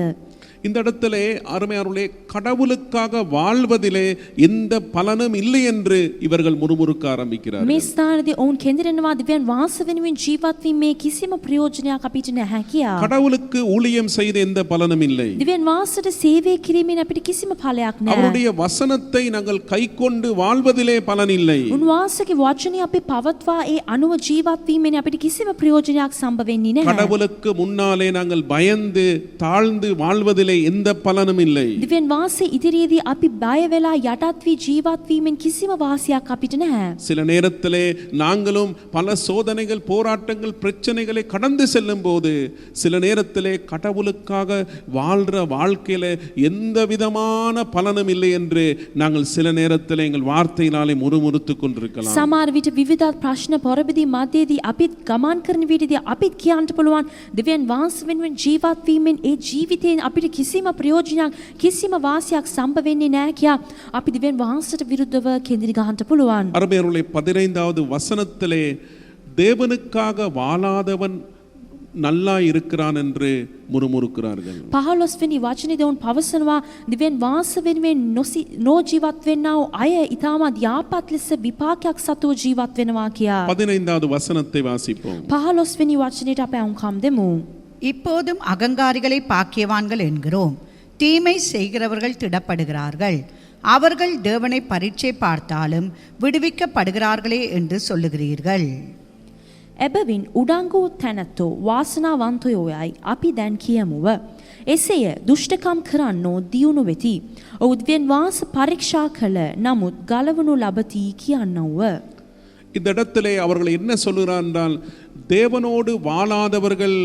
S5: இந்த இடத்திலே அருமையானவர்களே, கடவுளுக்காக வாழ்வதிலே எந்த பலனும் இல்லை என்று இவர்கள் முறுமுறுக்க ஆரம்பிக்கிறார்கள்.
S3: මේ ස්ථානයේදී ඔවුන් කෙඳිරෙනවා දෙවියන් වහන්සේ වෙනුවෙන් ජීවත් වීමේ කිසිම ප්‍රයෝජනයක් අපිට නැහැ කියා.
S5: கடவுளுக்கு ஊழியம் செய்த எந்த பலனும் இல்லை.
S3: දෙවියන් වහන්සේට සේවය කිරීමෙන් අපිට කිසිම ඵලයක් නැහැ.
S5: அவருடைய வசனத்தை நாங்கள் கைக்கொண்டு வாழ்வதிலே பலன் இல்லை.
S3: උන්වහන්සේගේ වචනේ අපි පවත්වා ඒ අනුව ජීවත් වීමෙන් අපිට කිසිම ප්‍රයෝජනයක් සම්බ වෙන්නේ නැහැ.
S5: கடவுளுக்கு முன்னாலே நாங்கள் பயந்து தாழ்ந்து வாழ்வதிலே எந்த பலனும் இல்லை.
S3: දෙවියන් වහන්සේ ඉදිරියේදී අපි බය වෙලා යටත් වී ජීවත් වීමෙන් කිසිම වාසියක් අපිට නැහැ.
S5: சில நேரத்திலே நாங்களும் பல சோதனைகள், போராட்டங்கள், பிரச்சனைகளை கடந்து செல்லும் போது சில நேரத்திலே கடவுளுக்காக வாழ்ற வாழ்க்கையில எந்த விதமான பலனும் இல்லை என்று நாங்கள் சில நேரத்திலே எங்கள் வார்த்தையினாலே முறுமுறுத்துக் கொண்டிருக்கலாம்.
S3: සමහර විට විවිධ ප්‍රශ්න පොරබදී මැදදී අපිත් ගමන් කරන විටදී අපිත් කියන්න පුළුවන් දෙවියන් වහන්සේ වෙනුවෙන් ජීවත් වීමෙන් ඒ ජීවිතයෙන් අපිට කිසිම ප්‍රයෝජනයක්, කිසිම වාසියක් සම්බ වෙන්නේ නැහැ කියා අපි දෙවියන් වහන්සේට විරුද්ධව කෙඳිරි ගහන්න පුළුවන්.
S5: அருமையானவர்களே, 15வது வசனத்திலே தேவனுக்காக வாழாதவன் நல்லா இருக்கிறான் என்று முறுமுறுக்கிறார்கள்.
S3: 15 වෙනි වචනේදී ඔවුන් පවසනවා දෙවියන් වහන්සේ වෙනුවෙන් නොජීවත් වෙන්නා වූ අය ඊටමත් යාපත් ලෙස විපාකයක් සතුව ජීවත් වෙනවා කියා.
S5: 15வது வசனத்தை வாசிப்போம்.
S3: 15 වෙනි වචනේට අපි අංකම් දෙමු.
S4: இப்போதும் அகங்காரிகளை பாக்கியவான்கள் என்கிறோம், தீமை செய்கிறவர்கள் திடப்படுகிறார்கள், அவர்கள் தேவனை பரீட்சை பார்த்தாலும் விடுவிக்கப்படுகிறார்களே என்று சொல்லுகிறீர்கள்.
S3: එබැවින් උඩංගු තැනැත්තෝ වාසනාවන්තයෝයයි අපි දැන් කියමුව. එසේය දුෂ්ටකම් කරන්නෝ දියුණු වෙති. ඔවුන් දෙවියන් වහන්සේ පරීක්ෂා කළ නමුත් ගලවනු ලබති කියන්නවුව.
S5: இந்த இடத்திலே அவர்கள் என்ன சொல்கிறார் என்றால், தேவனோடு வாழாதவர்கள்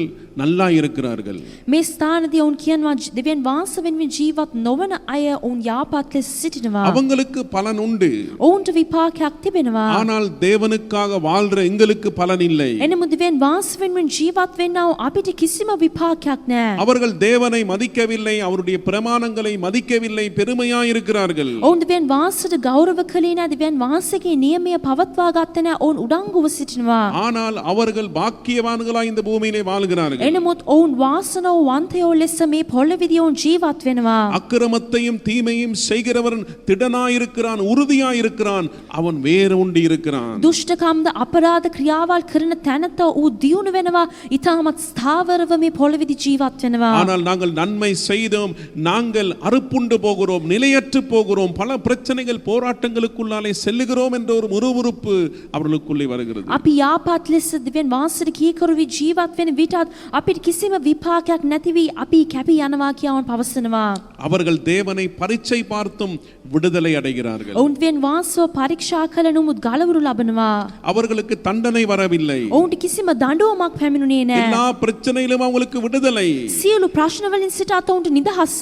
S5: நல்லா இருக்கிறார்கள்.
S3: මේ ස්ථානදී ඔවුන් කියනවා දෙවියන් වහන්සේ වෙනුවෙන් ජීවත් නොවන අය ඔවුන් යාපත් ලෙස සිටිනවා.
S5: அவங்களுக்கு பலன் உண்டு,
S3: ඔවුන්ට විපාකයක් තිබෙනවා.
S5: ஆனால் தேவனுக்காக வாழ்ற எங்களுக்கு பலன் இல்லை.
S3: එනමුත් දෙවියන් වහන්සේ වෙනුවෙන් ජීවත් වෙන්නා වූ අපිට කිසිම විපාකයක් නැහැ.
S5: அவர்கள் தேவனை மதிக்கவில்லை, அவருடைய பிரமாணங்களை மதிக்கவில்லை, பெருமையாய் இருக்கிறார்கள்.
S3: ඔවුන් දෙවියන් වහන්සේට ගෞරව කළේ නැහැ. දෙවියන් වහන්සේගේ නියමය පවත්වා ගත්තේ නැහැ. ඔවුන් උඩංගුව සිටිනවා.
S5: ஆனால் அவர்கள் பாக்கியவான்களாய் இந்த பூமியிலே வாழ்கிறார்கள்.
S3: එනමුත් ඔවුන් වාසනාවන්තයෝ ලෙස මේ පොළොවේදී ඔවුන් ජීවත් වෙනවා.
S5: அக்கிரமத்தையும் தீமையும் செய்கிறவன் திடனாயிருக்கிறான், உறுதியாயிருக்கிறான், அவன் வேறு உண்டி இருக்கிறான்.
S3: දුෂ්ටකම්ද අපරාධ ක්‍රියාවල් කරන තැනත ඌ දියුණු වෙනවා. ඊටමත් ස්ථාවරව මේ පොළොවේදී ජීවත් වෙනවා.
S5: ஆனால் நாங்கள் நன்மை செய்தோம், நாங்கள் அறுப்புண்டு போகிறோம், நிலையற்று போகிறோம், பல பிரச்சனைகள் போராட்டங்களுக்குள்ளாலே செல்லுகிறோம் என்ற ஒரு முறுமுறுப்பு அவர்களுக்குள்ளே வருகிறது.
S3: අපි යාපත් ලෙස දෙවියන් වහන්සේට කීකරු වී ජීවත් වෙන විටත් අපිට කිසිම විපාකයක් නැති වී අපි කැපී යනවා කියවන පවසනවා.
S5: அவர்கள் தேவனை பரீட்சை பார்த்தும் விடுதலை அடைகிறார்கள்.
S3: ඔවුන් දෙවියන් වහන්සේව පරීක්ෂා කළ නමුත් ගලවරු ලබනවා.
S5: அவர்களுக்கு தண்டனை வரவில்லை.
S3: ඔවුන්ට කිසිම දඬුවමක් පැමිණුනේ නැහැ.
S5: எல்லா பிரச்சனையிலும் அவங்களுக்கு விடுதலை.
S3: සියලු ප්‍රශ්න වලින් සිට ඔවුන්ට නිදහස.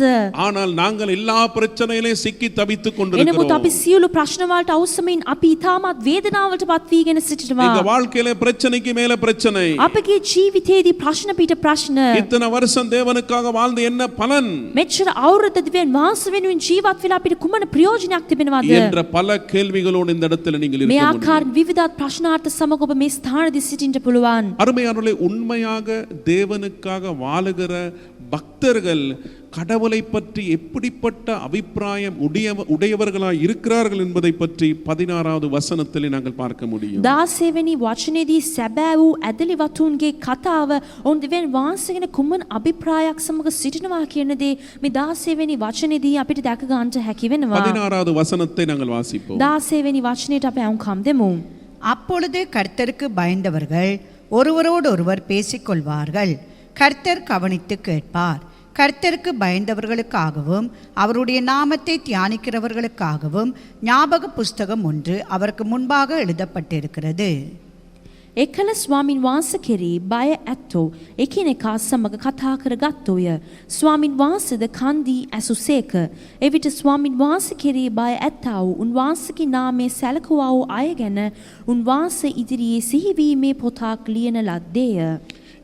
S5: ஆனால் நாங்கள் எல்லா பிரச்சனையிலும் சிக்கி தவித்துக்
S3: එනමුත්
S5: கொண்டிருக்கிறோம்.
S3: අපි සියලු ප්‍රශ්න වලට අවසමින් අපි ඊටමත් වේදනාවලට පත් වීගෙන සිටිනවා.
S5: எங்க வாழ்க்கையில பிரச்சனைக்கு மேல பிரச்சனை.
S3: අපගේ ජීවිතයේදී ප්‍රශ්න පිට ප්‍රශ්න.
S5: இத்தனை வருஷம் தேவனுக்காக வாழ்ந்து என்ன பலன்
S3: මෙච්චර අවුරුද්ද දෙවියන් වහන්සේ වෙනුවෙන් ජීවත් වෙලා අපිට කුමන ප්‍රයෝජනයක් තිබෙනවද?
S5: என்ற பல கேள்விகளோடு இந்த இடத்துல நீங்கள்
S3: මේ
S5: இருக்க முடியும்.
S3: ආකාර විවිධ ප්‍රශ්නාර්ථ සමග ඔබ මේ ස්ථානදී සිටින්න පුළුවන්.
S5: அருமையானவர்களே, உண்மையாக தேவனுக்காக வாழுகிற பக்தர்கள் கடவுளை பற்றி எப்படிப்பட்ட அபிப்பிராயம் உடையவர்களாய் இருக்கிறார்கள் என்பதை பற்றி 16வது வசனத்தில் நாங்கள் பார்க்க முடியும்.
S3: 16 වෙනි වචනේදී සැබෑ වූ ඇදලි වතුන්ගේ කතාව ඔවුන් දෙවියන් වහන්සේ ගැන කුමන අභිප්‍රායක් සමග සිටිනවා කියන දේ මේ 16 වෙනි වචනේදී අපිට දැක ගන්නට හැකි වෙනවා.
S5: 16வது வசனத்தை நாங்கள் வாசிப்போம்.
S3: 16 වෙනි වචනේට අපි අහුම්කම් දෙමු.
S4: அப்பொழுது கர்த்தருக்கு பயந்தவர்கள் ஒருவரோடு ஒருவர் பேசிக்கொள்வார்கள். கர்த்தர் கவனித்து கேட்பார். கர்த்தருக்கு பயந்தவர்களுக்காகவும் அவருடைய நாமத்தை தியானிக்கிறவர்களுக்காகவும் ஞாபக புஸ்தகம் ஒன்று அவருக்கு முன்பாக எழுதப்பட்டிருக்கிறது.
S3: එකල ස්වාමින් වහන්සේ කෙරෙහි බය ඇත්තෝ එකිනෙකා සමග කතා කරගත්තෝය. ස්වාමින් වහන්සේද කන්දී ඇසුසේක. එවිට ස්වාමින් වහන්සේ කෙරෙහි බය ඇත්තා වූ උන්වහන්සේගේ නාමයේ සැලකුවා වූ අය ගැන උන්වහන්සේ ඉදිරියේ සිහිවීමේ පොතක් ලියන ලද්දේය.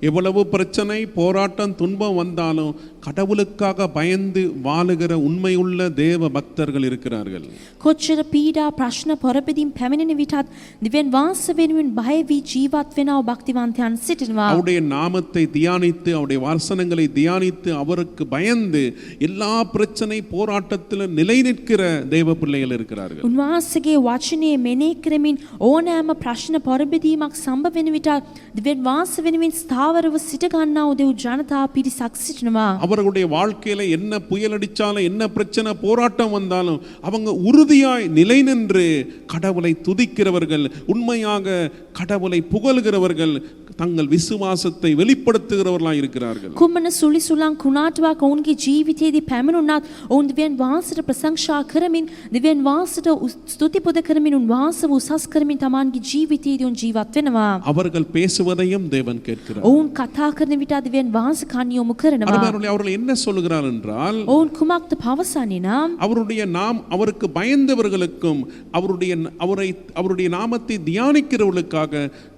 S5: எவ்வளவு பிரச்சனை, போராட்டம், துன்பம் வந்தாலும் கடவுளுக்காக பயந்து வாழுகிற உண்மையுள்ள தேவ பக்தர்கள் இருக்கிறார்கள்.
S3: කොච්චර පීඩා ප්‍රශ්න පොරපෙදින් පැමිණෙන විටත් දිව්‍යන් වහන්සේ වෙනුවෙන් බය වී ජීවත් වෙනව භක්තිවන්තයන් සිටිනවා.
S5: அவருடைய நாமத்தை தியானித்து, அவருடைய வசனங்களை தியானித்து, அவருக்கு பயந்து எல்லா பிரச்சனை போராட்டத்தில் நிலை நிற்கிற தேவ பிள்ளைகள் இருக்கிறார்கள்.
S3: උන්වහන්සේගේ වචනේ මෙනෙහි කරමින් ඕනෑම ප්‍රශ්න පොරපෙදීමක් සම්බ වෙන විට දිව්‍යන් වහන්සේ වෙනුවෙන් ස්ථාවරව සිට ගන්නා වූ දෙව් ජනතාව පිරිසක් සිටිනවා.
S5: அவர்களுடைய வாழ்க்கையில என்ன புயல் அடிச்சாலும், என்ன பிரச்சனை போராட்டம் வந்தாலும் அவங்க உறுதியாய் நிலை நின்று கடவுளை துதிக்கிறவர்கள், உண்மையாக கடவுளை புகழ்கிறவர்கள், தங்கள் விசுவாசத்தை வெளிப்படுத்துகிறவர்களாய் இருக்கிறார்கள்.
S3: කුමන සුලිසුලං කුණාටුවක් ඔවුන්ගේ ජීවිතයේදී පැමිණුණත් ඔවුන් දිව්‍යන් වහන්සේට ප්‍රශංසා කරමින්, දිව්‍යන් වහන්සේට ස්තුති පුද කරමින්, උන්වහන්සේව උසස් කරමින් තමන්ගේ ජීවිතයේදී උන් ජීවත් වෙනවා.
S5: அவர்கள் பேசுவதையும் தேவன் கேட்கிறார்.
S3: ඔවුන් කතා කරන විට දිව්‍යන් වහන්සේ කන් යොමු කරනවා.
S5: அவர்கள் என்ன சொல்லுகிறார் என்றால்,
S3: ඔවුන් කුමක්ද පවසන්නේ නම්
S5: அவருடைய அவருக்கு பயந்தவர்களுக்கும் அவருடைய நாமத்தை தியானிக்கிறவர்களுக்காக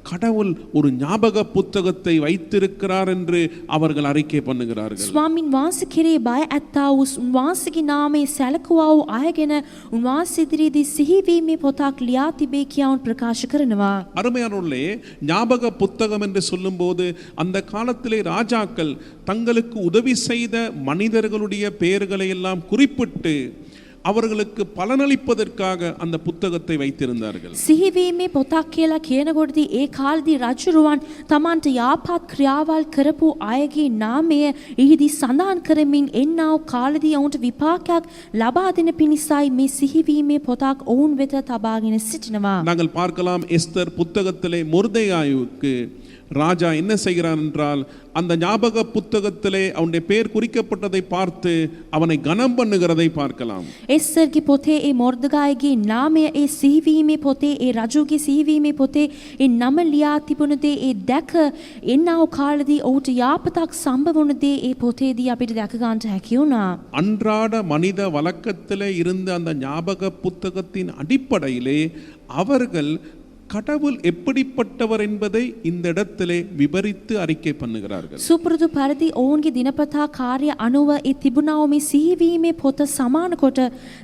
S5: கடவுள் ஒரு ஞாபக புத்தகத்தை வைத்திருக்கிறார் என்று அவர்கள் அறிக்கை பண்ணுகிறார்கள்.
S3: ස්වාමින් වහන්සේ කෙරේ බය ඇත්තා වූ උන්වහන්සේගේ නාමයේ සැලකුවා වූ අය ගැන උන්වහන්සේ ඉදිරියේදී සිහිවීමේ පොතක් ලියා තිබේ කියා උන් ප්‍රකාශ කරනවා.
S5: அருமையானவர்களே, ஞாபக புத்தகம் என்று சொல்லும்போது அந்த காலத்திலே ராஜாக்கள் தங்களுக்கு உதவி செய்த மனிதர்களுடைய பெயர்களை எல்லாம் குறிப்பிட்டு அவர்களுக்கு பலனளிப்பதற்காக அந்த புத்தகத்தை வைத்திருந்தார்கள்.
S3: සිහිවීමේ පොතක් කියලා කියනකොටදී ඒ කාලේදී රජුරුවන් තමන්ට යාපත් ක්‍රියාවල් කරපු අයගේ නාමය එහිදී සඳහන් කරමින් එන්නා වූ කාලේදී ඔවුන්ට විපාකයක් ලබා දෙන පිණිසයි මේ සිහිවීමේ පොතක් ඔවුන් වෙත තබාගෙන සිටිනවා.
S5: நாங்கள் பார்க்கலாம், எஸ்தர் புத்தகத்திலே மொர்தெகாயுக்கு ராஜா என்ன செய்கிறான் என்றால், அந்த ஞாபக புத்தகத்திலே அவனுடைய பெயர் குறிக்கப்பட்டதை பார்த்து அவனை கனம் பண்ணுகிறதை பார்க்கலாம்.
S3: එස්තරගේ පොතේ ඒ මොර්දෙකායිගේ නාමය ඒ සිහිවීමේ පොතේ ඒ රජුගේ සිහිවීමේ පොතේ ඒ නම ලියා තිබුණ දේ ඒ දැක එන්නා වූ කාලෙදී ඔහුට යාපතක් සම්බ වුණ දේ ඒ පොතේදී අපිට දැක ගන්නට හැකි වුණා.
S5: அன்றாட மனித வழக்கத்திலே இருந்த அந்த ஞாபக புத்தகத்தின் அடிப்படையிலே அவர்கள் கடவுளை துதிக்கிறவர்களாய் வாழ்ந்தார்கள்.
S3: එදිනෙදා ජීවිතයේ
S5: கடவுள் எப்படிப்பட்டவர் என்பதை இந்த இடத்திலே விவரித்து அறிக்கை பண்ணுகிறார்கள்.
S3: සුපුරුදු පරිදි ඔවුන්ගේ දිනපතා කාර්ය අනුව ඒ තිබුණා වූ මේ සිහිවීමේ පොත සමාන කොට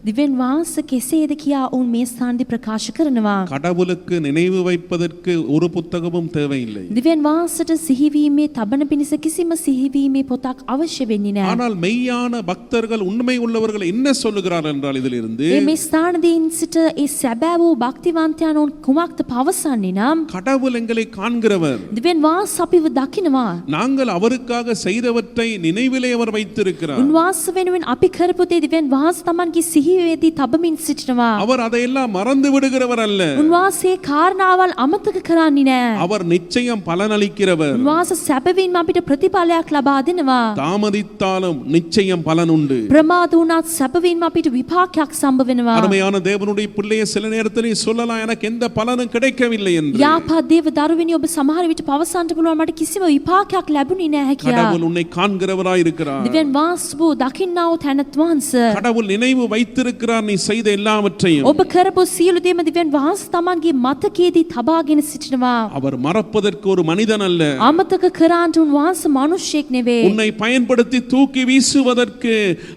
S3: දිවෙන් වහන්සේ කෙසේද කියා ඔවුන් මේ ස්ථානදී ප්‍රකාශ කරනවා.
S5: கடவுளுக்கு நினைவு வைப்பதற்கு ஒரு புத்தகமும் தேவையில்லை.
S3: දිවෙන් වහන්සේට සිහිවීමේ තබන පිණිස කිසිම සිහිවීමේ පොතක් අවශ්‍ය වෙන්නේ නැහැ.
S5: ஆனால் மெய்யான பக்தர்கள் உண்மை உள்ளவர்கள் என்ன சொல்லுகிறார்கள் என்றால் இதிலிருந்து
S3: මේ ස්ථානදීන් සිට ඒ සැබෑ වූ භක්තිවන්තයන් ඔවුන් කුමක්ද පවසන්නේ නම්
S5: கடவுள் எங்களை காண்கிறவர்,
S3: දිවෙන් වහන්සේ අපිව දකිනවා.
S5: நாங்கள் அவருக்காக செய்தவற்றை நினைவிலே அவர் வைத்திருக்கிறார்.
S3: උන්වහන්සේ වෙනුවෙන් අපි කරපු දේ දිවෙන් වහන්සේ Tamanගේ සිහියේදී තබමින් සිටිනවා.
S5: அவர் அதையெல்லாம் மறந்து விடுகிறவர் அல்ல.
S3: උන්වහන්සේ කාරණාවල් අමතක කරන්නේ නැහැ.
S5: அவர் நிச்சயம் பலனளிக்கிறவர்.
S3: උන්වහන්සේ සැබවින්ම අපිට ප්‍රතිඵලයක් ලබා දෙනවා.
S5: தாமதித்தாலும் நிச்சயம் பலன் உண்டு.
S3: ප්‍රමාද වුණත් සැබවින්ම අපිට විපාකයක් සම්බ වෙනවා.
S5: அருமையான தேவனுடைய பிள்ளையை சில நேரத்தில் சொல்லலாம், எனக்கு எந்த பலனும் கிடைக்கவில்லை என்று.
S3: යාපත් දේව දරුවෙනි ඔබ සමහර විට පවසන්න පුළුවන් මට කිසිම විපාකයක් ලැබුණේ නැහැ කියලා.
S5: கடவுள் உன்னை காண்கிறவராய் இருக்கிறார்.
S3: දිවෙන් වහන්සේ දකින්නා වූ තැනත් වහන්සේ.
S5: கடவுள் நினைவு வைத்திருக்கிறார் நீ செய்த எல்லாவற்றையும்.
S3: ඔබ කරපු සියලු දේම දිවෙන් වහන්සේ Tamanගේ මතකයේදී තබාගෙන සිටිනවා.
S5: அவர் மறப்பதற்கு ஒரு மனிதன் அல்ல.
S3: අමතක කරාන්ට උන්වහන්සේ මිනිසෙක් නෙවෙයි.
S5: உன்னை பயன்படுத்தி தூக்கி வீசுவதற்கு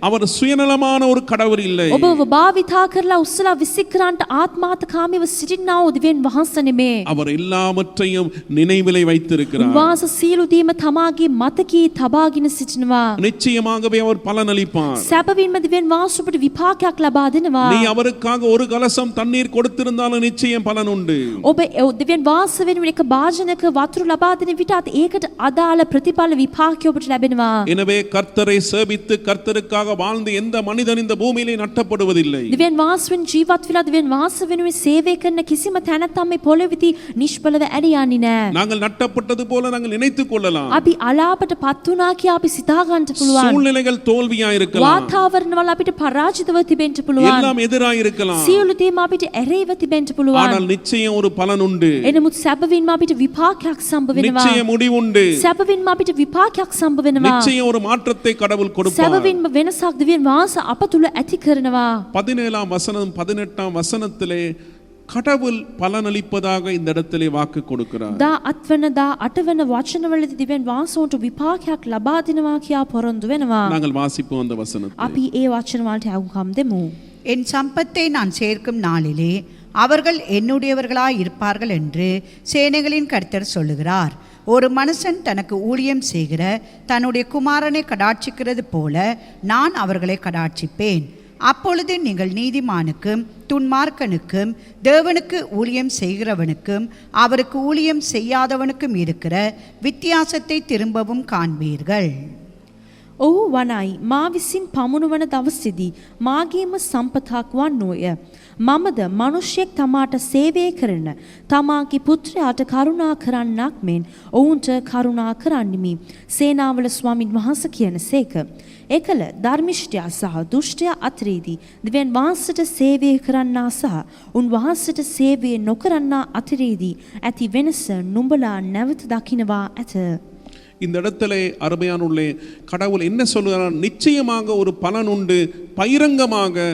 S5: அவர் சுயநலமான ஒரு கடவுள் இல்லை.
S3: ඔබව භාවිතා කරලා උස්සලා විසිකරන්ට ආත්මාර්ථකාමීව සිටිනා වූ දිවෙන් වහන්සේ නෙමේ.
S5: அவர் எல்லாவற்றையும் நினைவிலே வைத்திருக்கிறார்.
S3: උන්වහන්සේ සියලු දේම තමාගේ මතකයේ තබාගෙන සිටිනවා.
S5: நிச்சயமாகவே அவர் பலனளிப்பார்.
S3: සැබවින්ම දිවෙන් වහන්සේ අපට විපාකයක් ලබා දෙනවා.
S5: நீ அவருக்காக ஒரு கலசம் தண்ணீர் கொடுத்திருந்தாலும் நிச்சயம் பலன் உண்டு.
S3: ඔබ දිවෙන් වහන්සේ වෙනුවෙන් එක භාජනයක වතුර ලබා දෙන විටත් ඒකට අදාළ ප්‍රතිඵල විපාකය ඔබට ලැබෙනවා.
S5: எனவே கர்த்தரை சேவித்து கர்த்தருக்காக வாழ்ந்து எந்த மனிதன் இந்த பூமியிலே நட்டப்படுவதில்லை.
S3: දිවෙන් වහන්සේෙන් ජීවත් වෙලා දිවෙන් වහන්සේ වෙනුවෙන් සේවය කරන කිසිම තැනක් මේ පොළොවේදී නිෂ්ඵලව ඇරී යන්නේ නැහැ.
S5: நாங்கள் நட்டப்பட்டது போல நாங்கள் நினைத்துக் கொள்ளலாம்.
S3: අපි අලාපට පත් වුණා කියා අපි සිතා ගන්න පුළුවන්.
S5: சூழ்நிலைகள் தோல்வியா இருக்கலாம்.
S3: වාතාවරණවල අපිට පරාජිතව තිබෙන්න පුළුවන්.
S5: எல்லாம் எதிராக இருக்கலாம்.
S3: සියලු දේම අපිට ඇරෙයිව තිබෙන්න පුළුවන්.
S5: ஆனால் நிச்சயம் ஒரு பலன் உண்டு.
S3: එනමුත් සැබවින්ම අපිට විපාකයක් සම්බ වෙනවා.
S5: நிச்சயம் முடிவு உண்டு.
S3: සැබවින්ම අපිට විපාකයක් සම්බ වෙනවා.
S5: நிச்சயம் ஒரு மாற்றத்தை கடவுள் கொடுப்பார்.
S3: සැබවින්ම වෙනසක් දිවෙන් වහන්සේ අප තුල ඇති කරනවා.
S5: 17ஆம் வசனம் 18ஆம் வசனத்திலே கடவுள் பலனளிப்பதாக இந்த இடத்திலே வாக்கு கொடுக்கிறார்.
S3: දා 8 වන දා 8 වන වචනවලදී දිවෙන් වහන්සේට විපාකයක් ලබා දෙනවා කියා පොරොන්දු වෙනවා.
S5: நாங்கள் வாசிப்போம் அந்த வசனத்தை.
S3: අපි ඒ වචන වලට අවුකම් දෙමු.
S4: என் சம்பத்தை நான் சேர்க்கும் நாளிலே அவர்கள் என்னுடையவர்களாய் இருப்பார்கள் என்று சேனைகளின் கர்த்தர் சொல்லுகிறார். ஒரு மனுஷன் தனக்கு ஊழியம் செய்கிற தன்னுடைய குமாரனை கடாட்சிக்கிறது போல நான் அவர்களை கடாட்சிப்பேன். அப்பொழுது நீங்கள் நீதிமானுக்கும் துன்மார்க்கனுக்கும் தேவனுக்கு ஊழியம் செய்கிறவனுக்கும் அவருக்கு ஊழியம் செய்யாதவனுக்கும் இருக்கிற வித்தியாசத்தை திரும்பவும் காண்பீர்கள்.
S3: ඔහු වනයි මා විසින් පමුණුවන දවසේදී මාගේම සම්පතක් වන්නෝය. මමද මිනිසෙක් තමාට සේවය කරන තමාගේ පුත්‍රයාට කරුණා කරන්නක් මෙන් ඔවුන්ට කරුණා කරන්නිමි. සේනාවල ස්වාමින් වහන්සේ කියනසේක. එකල ධර්මිෂ්ඨයා සහ දුෂ්ටයා අතරේදී දිවෙන් වහන්සේට සේවය කරන්නා සහ උන් වහන්සේට සේවය නොකරන්නා අතරේදී ඇති වෙනස නුඹලා නැවත දකින්නවා ඇත.
S5: இந்த இடத்திலே அருமையானுள்ளே கடவுள் என்ன சொல்கிறார்? நிச்சயமாக ஒரு பலன் உண்டு. பகிரங்கமாக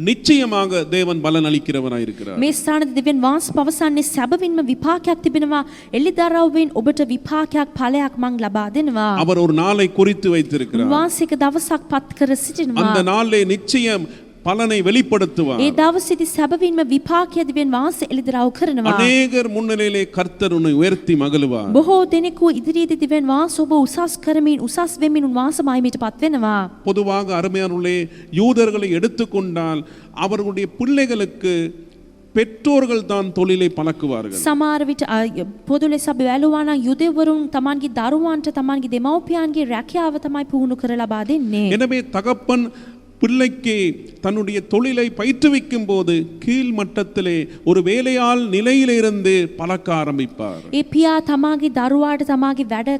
S5: நிச்சயமாக தேவன் பலன் அளிக்கிறவராய் இருக்கிறார்.
S3: මේ ස්ථානයේ දිවෙන් වහන්සේ පවසන්නේ සැබවින්ම විපාකයක් තිබෙනවා. එළිදරව්වෙන් ඔබට විපාකයක් ඵලයක් මං ලබා දෙනවා.
S5: அவர் ஒரு நாளை குறித்து வைத்திருக்கிறார்.
S3: වහන්සේක දවසක් පත් කර සිටිනවා.
S5: அந்த நாளிலே நிச்சயம் பலனை வெளிப்படுத்துவார்.
S3: ඒ දවසේදී සැබවින්ම විපාකය දිවෙන් වහන්සේ එළිදරව් කරනවා.
S5: அநேகர் முன்னிலையிலே கர்த்தர் உன்னை உயர்த்தி மகிழுவார்.
S3: බොහෝ දෙනෙකු ඉදිරියේදී දිවෙන් වහන්සේ ඔබ උසස් කරමින් උසස් වෙමින් උන්වහන්සේ මහිමයටපත් වෙනවා.
S5: பொதுவாக அருமையானுள்ளே யூதர்களை எடுத்துக்கொண்டால் அவர்களுடைய பிள்ளைகளுக்கு பெற்றோர்கள் தான் தொழிலை பழக்குவார்கள்.
S3: සමහර විට පොදු ලෙස අපි වැළුවා නම් යුදෙවරුන් තමන්ගේ දරුවන්ට තමන්ගේ දෙමව්පියන්ගේ රැකියාව තමයි පුහුණු කර ලබා දෙන්නේ.
S5: எனவே தகப்பன் பிள்ளைக்கு தன்னுடைய தொழிலை பயிற்றுவிக்கும் போது கீழ் மட்டத்திலே ஒரு வேலையாள் நிலையிலிருந்து பழக்க ஆரம்பிப்பார்.
S3: ඒ පියා තමාගේ දරුවාට තමාගේ වැඩ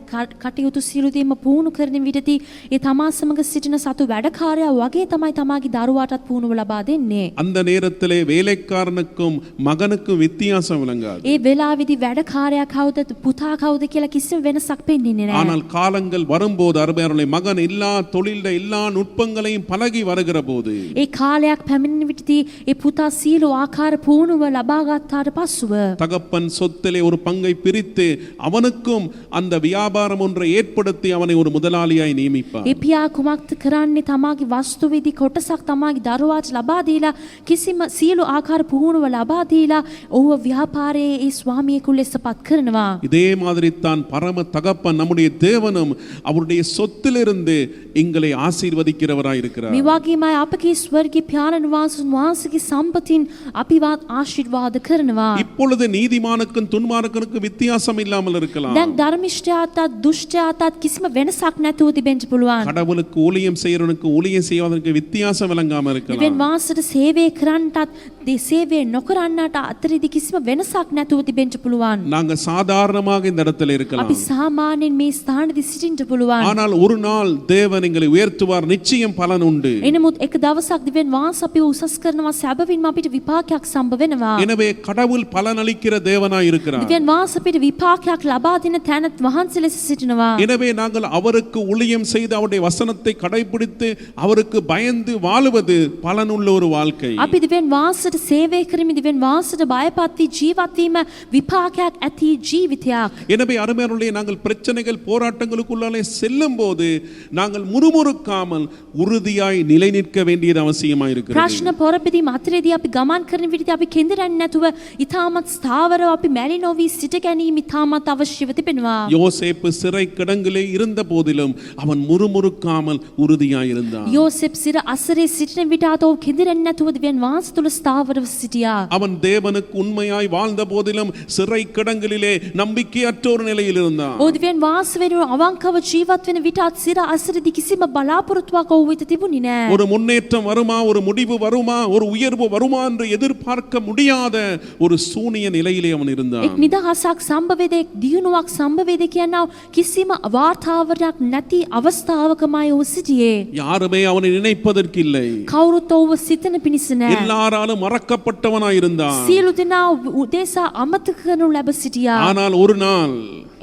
S3: කටයුතු සියලු දේම පුහුණු කරන විටදී ඒ තමා සමග සිටින සතු වැඩකාරයා වගේ තමයි තමාගේ දරුවාටත් පුහුණුව ලබා දෙන්නේ.
S5: அந்த நேரத்திலே வேலைக்காரனுக்கும் மகனுக்கும் வித்தியாசம் விளங்காது.
S3: ඒ වෙලාවේදී වැඩකාරයා කවුද පුතා කවුද කියලා කිසිම වෙනසක් පෙන්වන්නේ නැහැ.
S5: ஆனால் காலங்கள் வரும்போது அருமையானவர்களே மகன் எல்லா தொழில்ல எல்லா நுட்பங்களையும் பழகி வருகிற போது
S3: ඒ කාලයක් පැමිණෙන විට සිටි ඒ පුතා සියලු ආකාර පුහුණුව ලබා ගත්තාට පසුව
S5: தகப்பன் சொத்திலே ஒரு பங்கை பிரித்து அவனுக்கும் அந்த வியாபாரம் ஒன்றை ஏற்படுத்தி அவனை ஒரு முதலாளியாய் நியமிப்பார்.
S3: ඒ පියා කුමක්ද කරන්නේ? තමාගේ වස්තුවේදී කොටසක් තමාගේ දරුවාට ලබා දීලා කිසිම සියලු ආකාර පුහුණුව ලබා දීලා ඔහුව ව්‍යාපාරයේ ඒ ස්වාමියෙකු ලෙස පත් කරනවා.
S5: இதே மாதிரி தான் பரம தகப்பன் நம்முடைய தேவனும் அவருடைய சொத்திலிருந்து எங்களை ஆசீர்வதிக்கிறவராய் இருக்கிறார்.
S3: මේ වගේමයි අපගේ ස්වර්ගීය පියාණන් වහන්සේගේ සම්පතින් අපිවත් ආශිර්වාද කරනවා.
S5: இப்பொழுது நீதிமானுக்கும் துன்மார்க்கனுக்கும் வித்தியாசம் இல்லாமல் இருக்கலாம்.
S3: දැන් ධර්මිෂ්ඨයාටත් දුෂ්ටයාටත් කිසිම වෙනසක් නැතුව තිබෙන්න පුළුවන්.
S5: கடவுளுக்கு ஊழியம் செய்யறவனுக்கு ஊழியம் செய்யாதவனுக்கு வித்தியாசம் விளங்காம
S3: දෙවියන්
S5: இருக்கலாம்.
S3: වහන්සේට සේවය කරන්නටත් සේවය නොකරන්නට අතරේදී කිසිම වෙනසක් නැතුව තිබෙන්න පුළුවන්.
S5: நாங்க சாதாரணமாக இந்த இடத்துல இருக்கலாம்.
S3: අපි සාමාන්‍යයෙන් මේ ස්ථානදී සිටින්න පුළුවන්.
S5: ஆனால் ஒரு நாள் தேவன் எங்களை உயர்த்துவார். நிச்சயம் பலன் உண்டு.
S3: එනමුත් එක දවසක් දෙවියන් වහන්සේ අපිව උසස් කරනවා. සැබවින්ම අපිට විපාකයක් සම්බ වෙනවා.
S5: எனவே கடவுள் பலன் அளிக்கிற தேவனாய் இருக்கிறார்.
S3: දෙවියන් වහන්සේ අපිට විපාකයක් ලබා දෙන තැනත් වහන්සේ ලෙස සිටිනවා.
S5: எனவே நாங்கள் அவருக்கு ஊழியம் செய்து அவருடைய வசனத்தை கடைபிடித்து அவருக்கு பயந்து வாழுவது பலனுள்ள ஒரு வாழ்க்கை.
S3: අපි දෙවියන් වහන්සේට සේවය කරමින් දෙවියන් වහන්සේට බයපත් වී ජීවත් වීම විපාකයක් ඇති ජීවිතයක්.
S5: எனவே அருமையானவர்களே, நாங்கள் பிரச்சனைகள் போராட்டங்களுக்குள்ளாலே செல்லும் போது நாங்கள் முறுமுறுக்காமல் உறுதியாய் நிலை நிற்க வேண்டியது அவசியமாய் இருக்கிறது.
S3: ප්‍රශ්න පොරපෙදී අතරේදී අපි ගමන් කරන විදිහට අපි කෙඳිරන්නේ නැතුව ඉතාමත් ස්ථාවරව අපි මැලි නොවි සිට ගැනීම ඉතාමත් අවශ්‍යව තිබෙනවා.
S5: யோசேப்பு சிறை கிடங்கிலே இருந்த போதிலும் அவன் முறுமுறுக்காமல் உறுதியாய் இருந்தான்.
S3: යෝසෙප් සිර අසරේ සිටින විට ඔහු කෙඳිරන්නේ නැතුව දෙවියන් වහන්සේ තුල ස්ථාවරව සිටියා.
S5: அவன் தேவனுக்கு உண்மையாய் வாழ்ந்த போதிலும் சிறை கிடங்கிலே நம்பிக்கையற்ற ஒரு நிலையில் இருந்தான்.
S3: ඔහු දෙවියන් වහන්සේ වෙනුවෙන් අවංකව ජීවත් වෙන විටත් සිර අසරේදී කිසිම බලාපොරොත්තුවක් ඔහු වෙත තිබුණේ නැහැ.
S5: ஒரு முன்னேற்றம் வருமா, ஒரு முடிவு வருமா, ஒரு உயர்வு வருமா என்று எதிர்பார்க்க முடியாத ஒரு சூனிய நிலையிலே அவன் இருந்தான்.
S3: එක් නිදහසක් සම්භවේද එක් දියුණුවක් සම්භවේද කියනවා කිසිම වාර්තාවරයක් නැති අවස්ථාවකමයි ඔහු සිටියේ.
S5: யாருமே அவனை நினைப்பதற்கில்லை.
S3: කවුරුත් ඔහුව සිතන පිණිස නැහැ.
S5: எல்லாராலும் மறக்கப்பட்டவனாய் இருந்தான்.
S3: සියලු දෙනා උදෙසා අමතක කරනු ලැබ සිටියා.
S5: ஆனால் ஒரு நாள்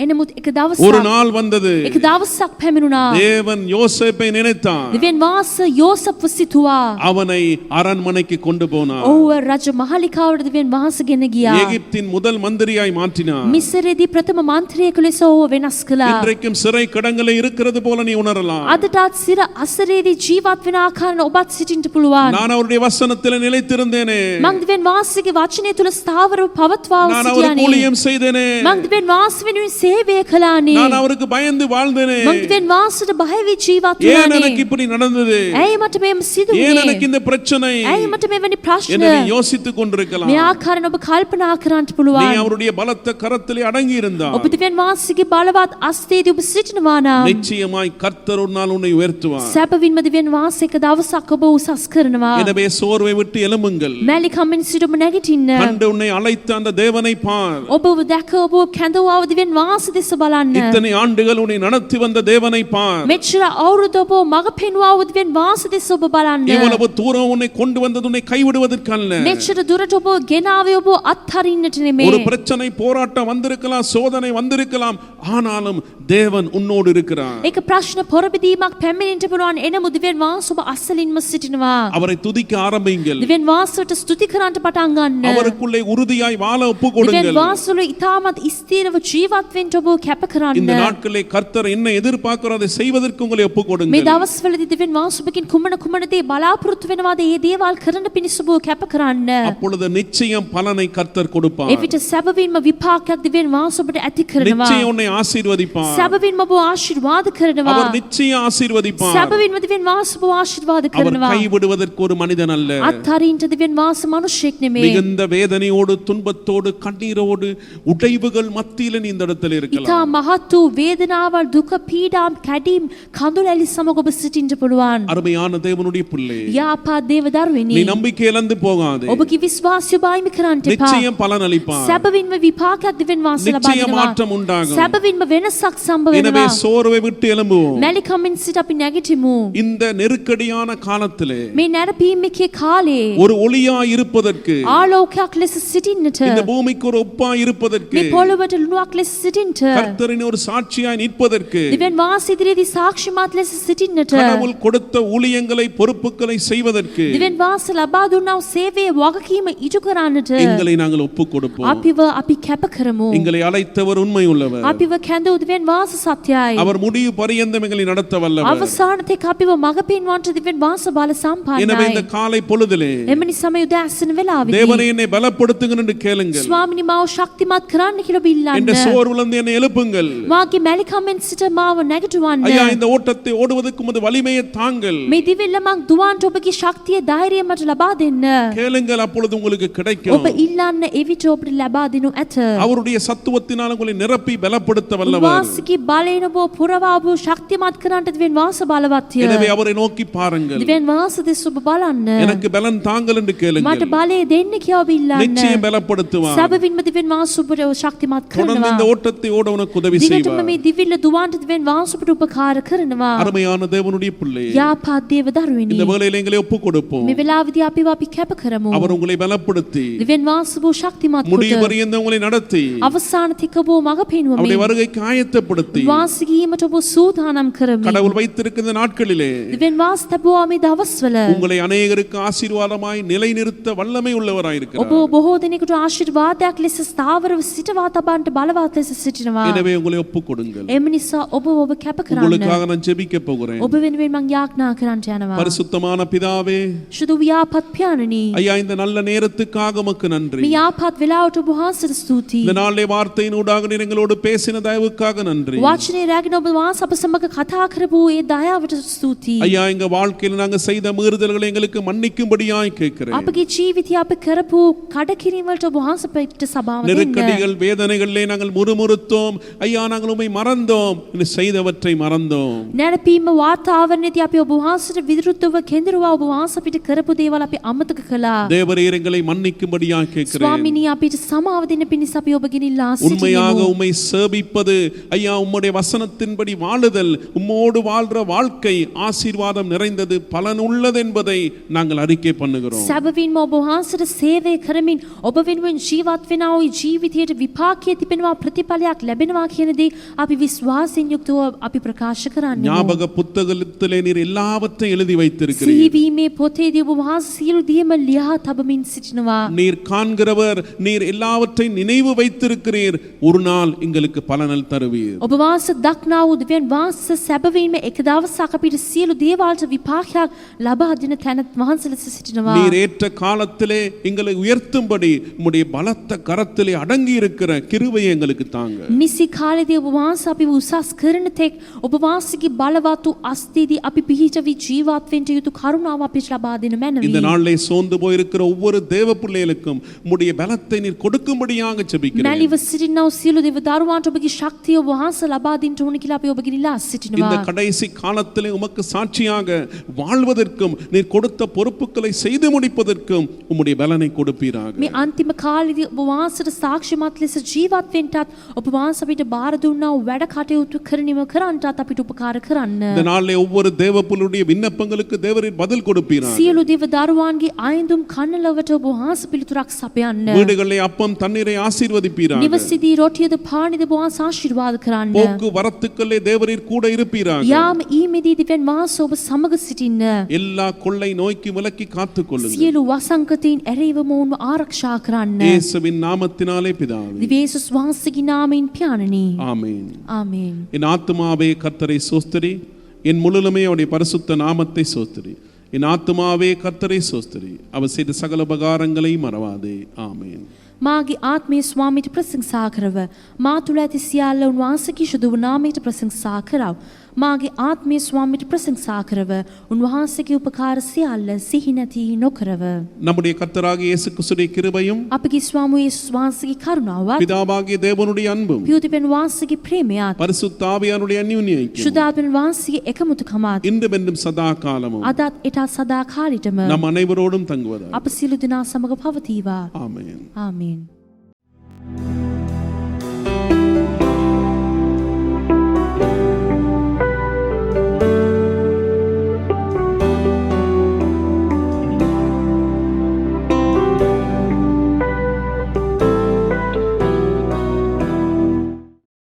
S3: එනමුත් එක
S5: ஒரு
S3: දවසක්
S5: நாள் வந்தது.
S3: එක දවසක් පැමිණුණා.
S5: தேவன் யோசேப்பை நினைத்தான்.
S3: දෙවියන් වහන්සේ යෝසප්ව සිතුවා.
S5: அவனை அரண்மனைக்கு கொண்டு போனார்.
S3: ඔහුව රජ මහලිකාවට දෙවියන් වහන්සේ ගෙන ගියා.
S5: எகிப்தின் முதல் மந்திரியாய் மாற்றினார்.
S3: මිස්රයේදී ප්‍රථම මන්ත්‍රියෙකු ලෙස ඔහුව වෙනස් කළා.
S5: இன்றைக்கும் சிறை கிடங்கிலே இருக்கிறது போல நீ உணரலாம்.
S3: අදටත් සිර අසරේදී ජීවත් වෙන ආකාරයෙන් ඔබත් සිටින්න පුළුවන්.
S5: நான் அவருடைய வசனத்தில் நிலைத்திருந்தேனே.
S3: මං දෙවියන් වහන්සේගේ වචනය තුල ස්ථාවරව පවත්වා
S5: நான் அவருக்கு
S3: සිටියානේ.
S5: ஊழியம் செய்தேனே.
S3: මං දෙවියන් වහන්සේ වෙනුවෙන් සේවය කළානේ.
S5: நான் அவருக்கு பயந்து வாழ்ந்தேனே.
S3: මං දෙවියන් වහන්සේට බය වී ජීවත්
S5: ஏன்
S3: වුණානේ.
S5: எனக்கு இப்படி நடந்தது?
S3: ඇයි මට මේම සිදු
S5: ஏன்
S3: වුණේ?
S5: எனக்கு இந்த பிரச்சனை?
S3: ඇයි මට මෙවැනි ප්‍රශ්න?
S5: என்று நீ யோசித்துக் கொண்டிருக்கலாம்.
S3: මේ ආකාරයෙන් ඔබ කල්පනා කරන්න
S5: நீ
S3: පුළුවන්.
S5: அவருடைய பலத்த கரத்திலே அடங்கி இருந்தால்
S3: ඔබ දෙවියන් වහන්සේගේ බලවත් අස්තේදී ඔබ සිටිනවා නම්
S5: நிச்சயமாய் கர்த்தர் ஒரு நாள் உன்னை உயர்த்துவார்.
S3: සැබවින්ම දෙවියන් වහන්සේ එක දවසක් ඔබ උසස් කරනවා.
S5: எனவே சோர்வை விட்டு எழும்புங்கள்.
S3: මැලිකමින් සිට ඔබ නැගිටින්න.
S5: கண்டு உன்னை அழைத்த அந்த தேவனை பார்.
S3: ඔබව දැක ඔබ කැඳවුවා දෙවියන් වහන්සේ දෙස බලන්න.
S5: இத்தனை ஆண்டுகள் உன்னை நடத்தி வந்த தேவனை பார்.
S3: මෙච්චර අවුරුදු ඔබ මඟ පෙන්වා වූ දෙවියන් වහන්සේ දෙස ඔබ බලන්න.
S5: இவ்வளவு தூரம் உன்னை கொண்டு வந்தது உன்னை கைவிடுவதற்கல்ல.
S3: මෙච්චර දුරට ඔබ ගෙනාවේ ඔබ අත්හරින්නට
S5: ஒரு
S3: නෙමෙයි.
S5: பிரச்சனை போராட்டம் வந்திருக்கலாம், சோதனை வந்திருக்கலாம், ஆனாலும் தேவன் உன்னோடு இருக்கிறார்.
S3: ඒක ප්‍රශ්න පොරබදීමක් පැමිණෙන්න පුළුවන්. එනමුත් දෙවියන් වහන්සේ ඔබ අස්සලින්ම සිටිනවා.
S5: அவரை துதிக்க ஆரம்பிங்கள்.
S3: දෙවියන් වහන්සේට ස්තුති කරන්නට පටන් ගන්න.
S5: அவருக்குள்ளே உறுதியாய் வாழ ஒப்பு
S3: දෙවියන්
S5: கொடுங்கள்.
S3: වහන්සේ ඉතාමත් ස්ථිරව ජීවත් වෙන්න ඔබ කැප
S5: இந்த
S3: කරන්න.
S5: நாட்களிலே கர்த்தர் என்ன எதிர்பார்க்கிறோ அதை செய்வதற்கு உங்களை ஒப்பு
S3: මේ
S5: கொடுங்கள்.
S3: දවස්වලදී දෙවියන් වහන්සේ ඔබකින් කුමන දේ බලාපොරොත්තු වෙනවාද ඒ දේවල් කරන්න පිණිස ඔබ කැප කරන්න.
S5: அப்பொழுது நிச்சயம் பலனை கர்த்தர் கொடுப்பார்.
S3: එවිට සැබවින්ම විපාකයක් දෙවියන් වහන්සේ ඔබට ඇති කරනවා.
S5: நிச்சயம் உன்னை ஆசீர்வதிப்பார்.
S3: සැබවින්ම ඔබ ආශිර්වාද කරනවා.
S5: அவர் நிச்சயம் ஆசீர்வதிப்பார்.
S3: සැබවින්ම දෙවියන් වහන්සේ ඔබ ආශිර්වාද
S5: அவர்
S3: කරනවා.
S5: கைவிடுவதற்கு ஒரு மனிதன் அல்ல.
S3: අත්හරින්න දෙවියන් වහන්සේ මිනිසෙක් නෙමෙයි.
S5: மிகுந்த வேதனையோடு துன்பத்தோடு கண்ணீரோடு உடைவுகள் மத்தியில நீ இந்த இடத்துல இருக்கலாம்.
S3: ඉතා මහත් වූ වේදනාවල් දුක පීඩාම් කැඩීම් කඳුළැලි සමග ඔබ සිටින්න පුළුවන්.
S5: அருமையான தேவனுடைய பிள்ளை,
S3: යාපා දේව දරුවෙනි.
S5: நீ நம்பிக்கை இழந்து போகாதே.
S3: ඔබගේ විශ්වාසය බායිමි කරන්න එපා.
S5: நிச்சயம் பலன் அளிப்பார்.
S3: සැබවින්ම විපාකයක් දෙවියන් වහන්සේ ලබා
S5: நிச்சயம்
S3: දෙනවා.
S5: மாற்றம் உண்டாகும்.
S3: සැබවින්ම වෙනසක් සම්භව
S5: எனவே
S3: වෙනවා.
S5: சோர்வை விட்டு எழும்புவோம்.
S3: මැලිකමින් සිට අපි නැගිටිමු.
S5: இந்த நெருக்கடியான காலத்திலே
S3: මේ නැරපීමේ කාලේ
S5: ஒரு ஒளியா இருப்பதற்கு,
S3: ආලෝකයක් ලෙස සිටින්නට
S5: இந்த பூமிக்கு ஒரு ஒப்பா இருப்பதற்கு
S3: මේ පොළොවට ලුණුවක් ලෙස සිටින්නට සිටින්නට
S5: கர்த்தரின் ஒரு சாட்சியாய் நிற்பதற்கு
S3: දෙවියන් වහන්සේ ඉදිරියේදී සාක්ෂිමත් ලෙස සිටින්නට
S5: கடவுள் கொடுத்த ஊழியங்களை பொறுப்புகளை செய்வதற்கு
S3: දෙවියන් වහන්සේ ලබා දුන්නා වූ සේවයේ වගකීම ඉටු කරන්නට
S5: எங்களை நாங்கள் ஒப்புக் கொடுப்போம்.
S3: අපි කැප කරමු.
S5: எங்களை அழைத்தவர் உண்மை உள்ளவர்.
S3: අපිව කැඳවූ දෙවියන් වහන්සේ සත්‍යයි.
S5: அவர் முடிவு பரியந்தம் எங்களை நடத்த வல்லவர்.
S3: අවසානතෙක් අපිව මඟ පෙන්වන්නට දෙවියන් වහන්සේ බල
S5: எனவே
S3: සම්පන්නයි.
S5: இந்த காலை பொழுதிலே
S3: එම නිසාම උදෑසන වෙලාවේදී
S5: தேவனே என்னை பலப்படுத்துங்கள் என்று கேளுங்கள்.
S3: ස්වාමිනී මාව ශක්තිමත් කරන්න කියලා
S5: என்ற
S3: බිල්ලන්න.
S5: சோர்விலிருந்து என்னை எழுப்புங்கள்.
S3: මාගේ මැලිකමෙන් සිට මාව නැගිටවන්න.
S5: ஐயா இந்த ஓட்டத்தை ஓடுவதற்கு உமது வலிமையை தாங்கள்.
S3: මේ දිවිල්ල මං දුවන්ට ඔබගේ ශක්තිය ධෛර්යය මට ලබා දෙන්න.
S5: கேளுங்கள் அப்பொழுது உங்களுக்கு
S3: ඔබ
S5: கிடைக்கும்.
S3: ඉල්ලන්න එවිට ඔබට ලබා දෙනු ඇත.
S5: அவருடைய சத்துவத்தினால் உங்களை நிரப்பி பலப்படுத்த வல்லவர்.
S3: වාසිකී බලයෙන් ඔබ පුරවා ඔබ ශක්තිමත් කරන්නට දෙවියන් වහන්සේ බලවත්ය.
S5: எனவே அவரை நோக்கி பாருங்கள்.
S3: දෙවියන් වහන්සේ දෙස ඔබ බලන්න.
S5: எனக்கு பலன் தாங்கள் என்று
S3: මට
S5: கேளுங்கள்.
S3: බලය දෙන්න කියලා ඔබ ඉල්ලන්න.
S5: நிச்சயம் பலப்படுத்துவார்.
S3: සැබවින්ම දෙවියන් වහන්සේ ඔබට ශක්තිමත්
S5: தொடர்ந்து
S3: කරනවා.
S5: இந்த ஓட்டத்தை ஓட உனக்கு உதவி
S3: දිගටම
S5: செய்வார்.
S3: මේ දිවිල්ල දුවන්ට දෙවියන් වහන්සේ ඔබට උපකාර කරනවා.
S5: அருமையான தேவனுடைய பிள்ளை
S3: යාපත් දේව දරුවෙනි.
S5: இந்த வேளையில எங்களை ஒப்புக் கொடுப்போம்.
S3: මේ වෙලාවේදී අපි කැප කරමු.
S5: அவர் உங்களை பலப்படுத்தி
S3: දෙවියන් වහන්සේ ඔබ ශක්තිමත්
S5: முடிவு
S3: කොට
S5: பரியந்தம் உங்களை நடத்தி
S3: අවසාන තික ඔබ මඟ පෙන්වමින්
S5: அவருடைய வருகைக்கு ஆயத்தப்படுத்தி
S3: වාසිකීමට ඔබ සූදානම් කරමින්
S5: கடவுள் வைத்திருக்கிற நாட்களிலே
S3: දෙවියන් වහන්සේ තබුවා මේ දවස්වල
S5: உங்களை அநேகருக்கு ஆசீர்வாதமாய் நிலைநிறுத்த வல்லமை உள்ளவராயிருக்கிறார்.
S3: ඔබ බොහෝ දෙනෙකුට ආශිර්වාදයක් ලෙස ස්ථාවරව සිටවා තබන්නට බලවත් ලෙස සිටිනවා.
S5: எனவே உங்களை ஒப்புக் கொடுங்கள்.
S3: එම නිසා ඔබ කැප කරන්න.
S5: உங்களுக்காக நான் ஜெபிக்க போகிறேன்.
S3: ඔබ වෙනුවෙන් මං යාඥා කරන්නට යනවා.
S5: பரிசுத்தமான பிதாவே,
S3: සුදු ව්‍යාපත් පියාණනි,
S5: ஐயா இந்த நல்ல நேரத்துக்காக உமக்கு நன்றி.
S3: මේ යාපත් වෙලාවට ඔබ වහන්සේට ස්තුතියි.
S5: இந்த நாளிலே வார்த்தையின் ஊடாக நீர் எங்களோடு பேசின தயவுக்காக நன்றி.
S3: වචනේ රැගෙන ඔබ වහන්සේ අප සමග කතා කරපු ඒ දයාවට ස්තුතියි.
S5: ஐயா எங்க வாழ்க்கையில் நாங்க செய்த மீறுதல்களை எங்களுக்கு மன்னிக்கும்படியாய் கேட்கிறேன்.
S3: අපගේ ජීවිතය අපි කරපු කඩකිරීම වලට ඔබ වහන්සේ අපිට සබාව දෙන්න.
S5: நெருக்கடிகள் வேதனைகளிலே நாங்கள் முறுமுறுத்தோம். ஐயா நாங்கள் உம்மை மறந்தோம். இனி செய்தவற்றை மறந்தோம்.
S3: නැරපීම වාතාවරණයේදී අපි ඔබ වහන්සේට විරුද්ධව කෙඳිරුවා ඔබ වහන්සේ අපිට කරපු දේවල් අපි අමතක කළා.
S5: தேவரீர் எங்களை மன்னிக்கும்படியாய் கேட்கிறேன்.
S3: ස්වාමිනී අපිට සමාව දෙන්න පිණිස අපි ඔබගෙන් ඉල්ලා
S5: உண்மையாக
S3: සිටිමු.
S5: உம்மை சேவிப்பது ஐயா உம்முடைய வசனத்தின்படி வாழுதல் உம்மோடு வாழ்ற வாழ்க்கை ஆசீர்வாதம் நிறைந்தது பலனுள்ளது என்பதை நாங்கள் அறிக்கை பண்ணுகிறோம்.
S3: සැබවින්ම ඔබ වහන්සේට සේවය කරමින් ඔබ වෙනුවෙන් ජීවත් වෙනා වූ ජීවිතයට විපාකයේ තිබෙනවා ප්‍රතිඵලයක් ලැබෙනවා කියන දේ අපි විශ්වාසයෙන් යුක්තව අපි ප්‍රකාශ කරන්නේ.
S5: ஞாபக புத்தகத்திலே நீர் எல்லாவற்றையும் எழுதி வைத்திருக்கிறீர்.
S3: සිහිවීමේ පොතේදී ඔබ වහන්සේ සියලු දේම ලියා තබමින් සිටිනවා.
S5: நீர் காண்கிறவர், நீர் எல்லாவற்றையும் நினைவு வைத்திருக்கிறீர். ஒரு நாள் எங்களுக்கு பலனல் தருவீர்.
S3: ඔබ වහන්සේ දක්නා වූ දෙවියන් වහන්සේ සැබවින්ම එක දවසක් අපිට සියලු දේවල්ට විපාකයක් ලබා දෙන තැනත් වහන්සේ ලෙස සිටිනවා.
S5: நீர் ஏற்ற காலத்திலே எங்களை உயர்த்தும்படி உம்முடைய பலத்த கரத்திலே அடங்கி இருக்கிற கிருபையை எங்களுக்கு தாங்க.
S3: නිසි කාලයේදී ඔබ වහන්සේ අපිව උසස් කරන තෙක් ඔබ වහන්සේගේ බලවත් වූ අස්තිදී අපි පිහිටවි ජීවත් වෙන්න යුතු කරුණාව අපිට ලබා දෙන මැනවි.
S5: இந்த நாளிலே சோர்ந்து போயிருக்கிற ஒவ்வொரு தேவ பிள்ளைகளுக்கும் உம்முடைய பலத்தை நீர் கொடுக்கும்படியாக ஜெபிக்கிறேன்.
S3: මැලිව සිටිනා වූ සියලු දේව දරුවන්ට ඔබගේ ශක්තිය ඔබ වහන්සේ ලබා දෙන්න ඕන කියලා අපි ඔබගෙන් ඉල්ලා
S5: இந்த
S3: සිටිනවා.
S5: கடைசி காலத்திலே உமக்கு சாட்சியாக வாழ்வதற்கும் நீர் கொடுத்த பொறுப்புகளை செய்து முடிப்பதற்கும் உம்முடைய பலனை கொடுப்பீராக.
S3: මේ අන්තිම කාලෙදී ඔබ වහන්සේට සාක්ෂිමත් ලෙස ජීවත් වෙන්නටත් ඔබ වහන්සේ අපිට බාර දුන්නා වූ වැඩ කටයුතු කරණිම කරන්නටත් අපිට උපකාර කරන්න.
S5: இந்த நாளிலே ஒவ்வொரு தேவ பிள்ளையுடைய விண்ணப்பங்களுக்கு தேவரீர் பதில் கொடுப்பீராக.
S3: සියලු දේව දරුවන්ගේ ආයඳුම් කන්නලවට ඔබ වහන්සේ පිළිතුරක් සපයන්න.
S5: வீடுகளிலே அப்பம் தண்ணீரை ஆசீர்வதிப்பீராக.
S3: නිවසේදී රොටියද පානිද ඔබ වහන්සේ ආශිර්වාද කරන්න.
S5: போக்கு வரத்துக்களே தேவரீர் கூட இருப்பீராக.
S3: යාම ඊමේදී දෙවියන් වහන්සේ ඔබ සමග සිටින්න.
S5: எல்லா கொள்ளை நோய்க்கு விலக்கி காத்துக்கொள்ளுங்கள்.
S3: සියලු වසංකතීන් ඇරෙව මොවුන්ව ආරක්ෂා කරන්න.
S5: இயேசுவின் நாமத்தினாலே பிதாவே.
S3: දිවේසුස් වහන්සේගේ නාමයෙන් පියාණනි.
S5: ஆமென்.
S3: ආමේන්.
S5: என் ஆத்துமாவே கர்த்தரை சோஸ்திரி, என் முழுலுமே அவருடைய பரிசுத்த நாமத்தை சோஸ்திரி. என் ஆத்துமாவே கர்த்தரை சோஸ்திரி, அவர் செய்த சகல உபகாரங்களை மறவாதே. ஆமென்.
S3: මාගේ ආත්මයේ ස්වාමීට ප්‍රශංසා කරව. මා තුළ ඇති සියල්ල උන්වහන්සේගේ සුදු නාමයට ප්‍රශංසා කරව. මාගේ ආත්මයේ ස්වාමීට ප්‍රශංසා කරව. උන්වහන්සේගේ උපකාර සියල්ල සිහි නැති නොකරව.
S5: நம்முடைய கர்த்தராகிய இயேசு கிறிஸ்துவின் கிருபையும்
S3: අපගේ ස්වාමී යේසුස් වහන්සේගේ කරුණාවත්
S5: பிதாவாகிய தேவனுடைய அன்பும்
S3: පියුතිපෙන් වහන්සේගේ ප්‍රේමයත්
S5: பரிசுத்த ஆவியானுடைய அந்யோன்ய ஐக்கியமும்
S3: ශුද්ධාත්මෙන් වහන්සේගේ එකමුතුකමත්
S5: இன்றும் என்றும் சதா காலமும்
S3: අදත් එටත් සදා කාලෙටම
S5: நம் அனைவரோடும் தங்குவதாக.
S3: අප සියලු දෙනා සමග පවතිවා.
S5: ஆமென்.
S3: ආමේන්.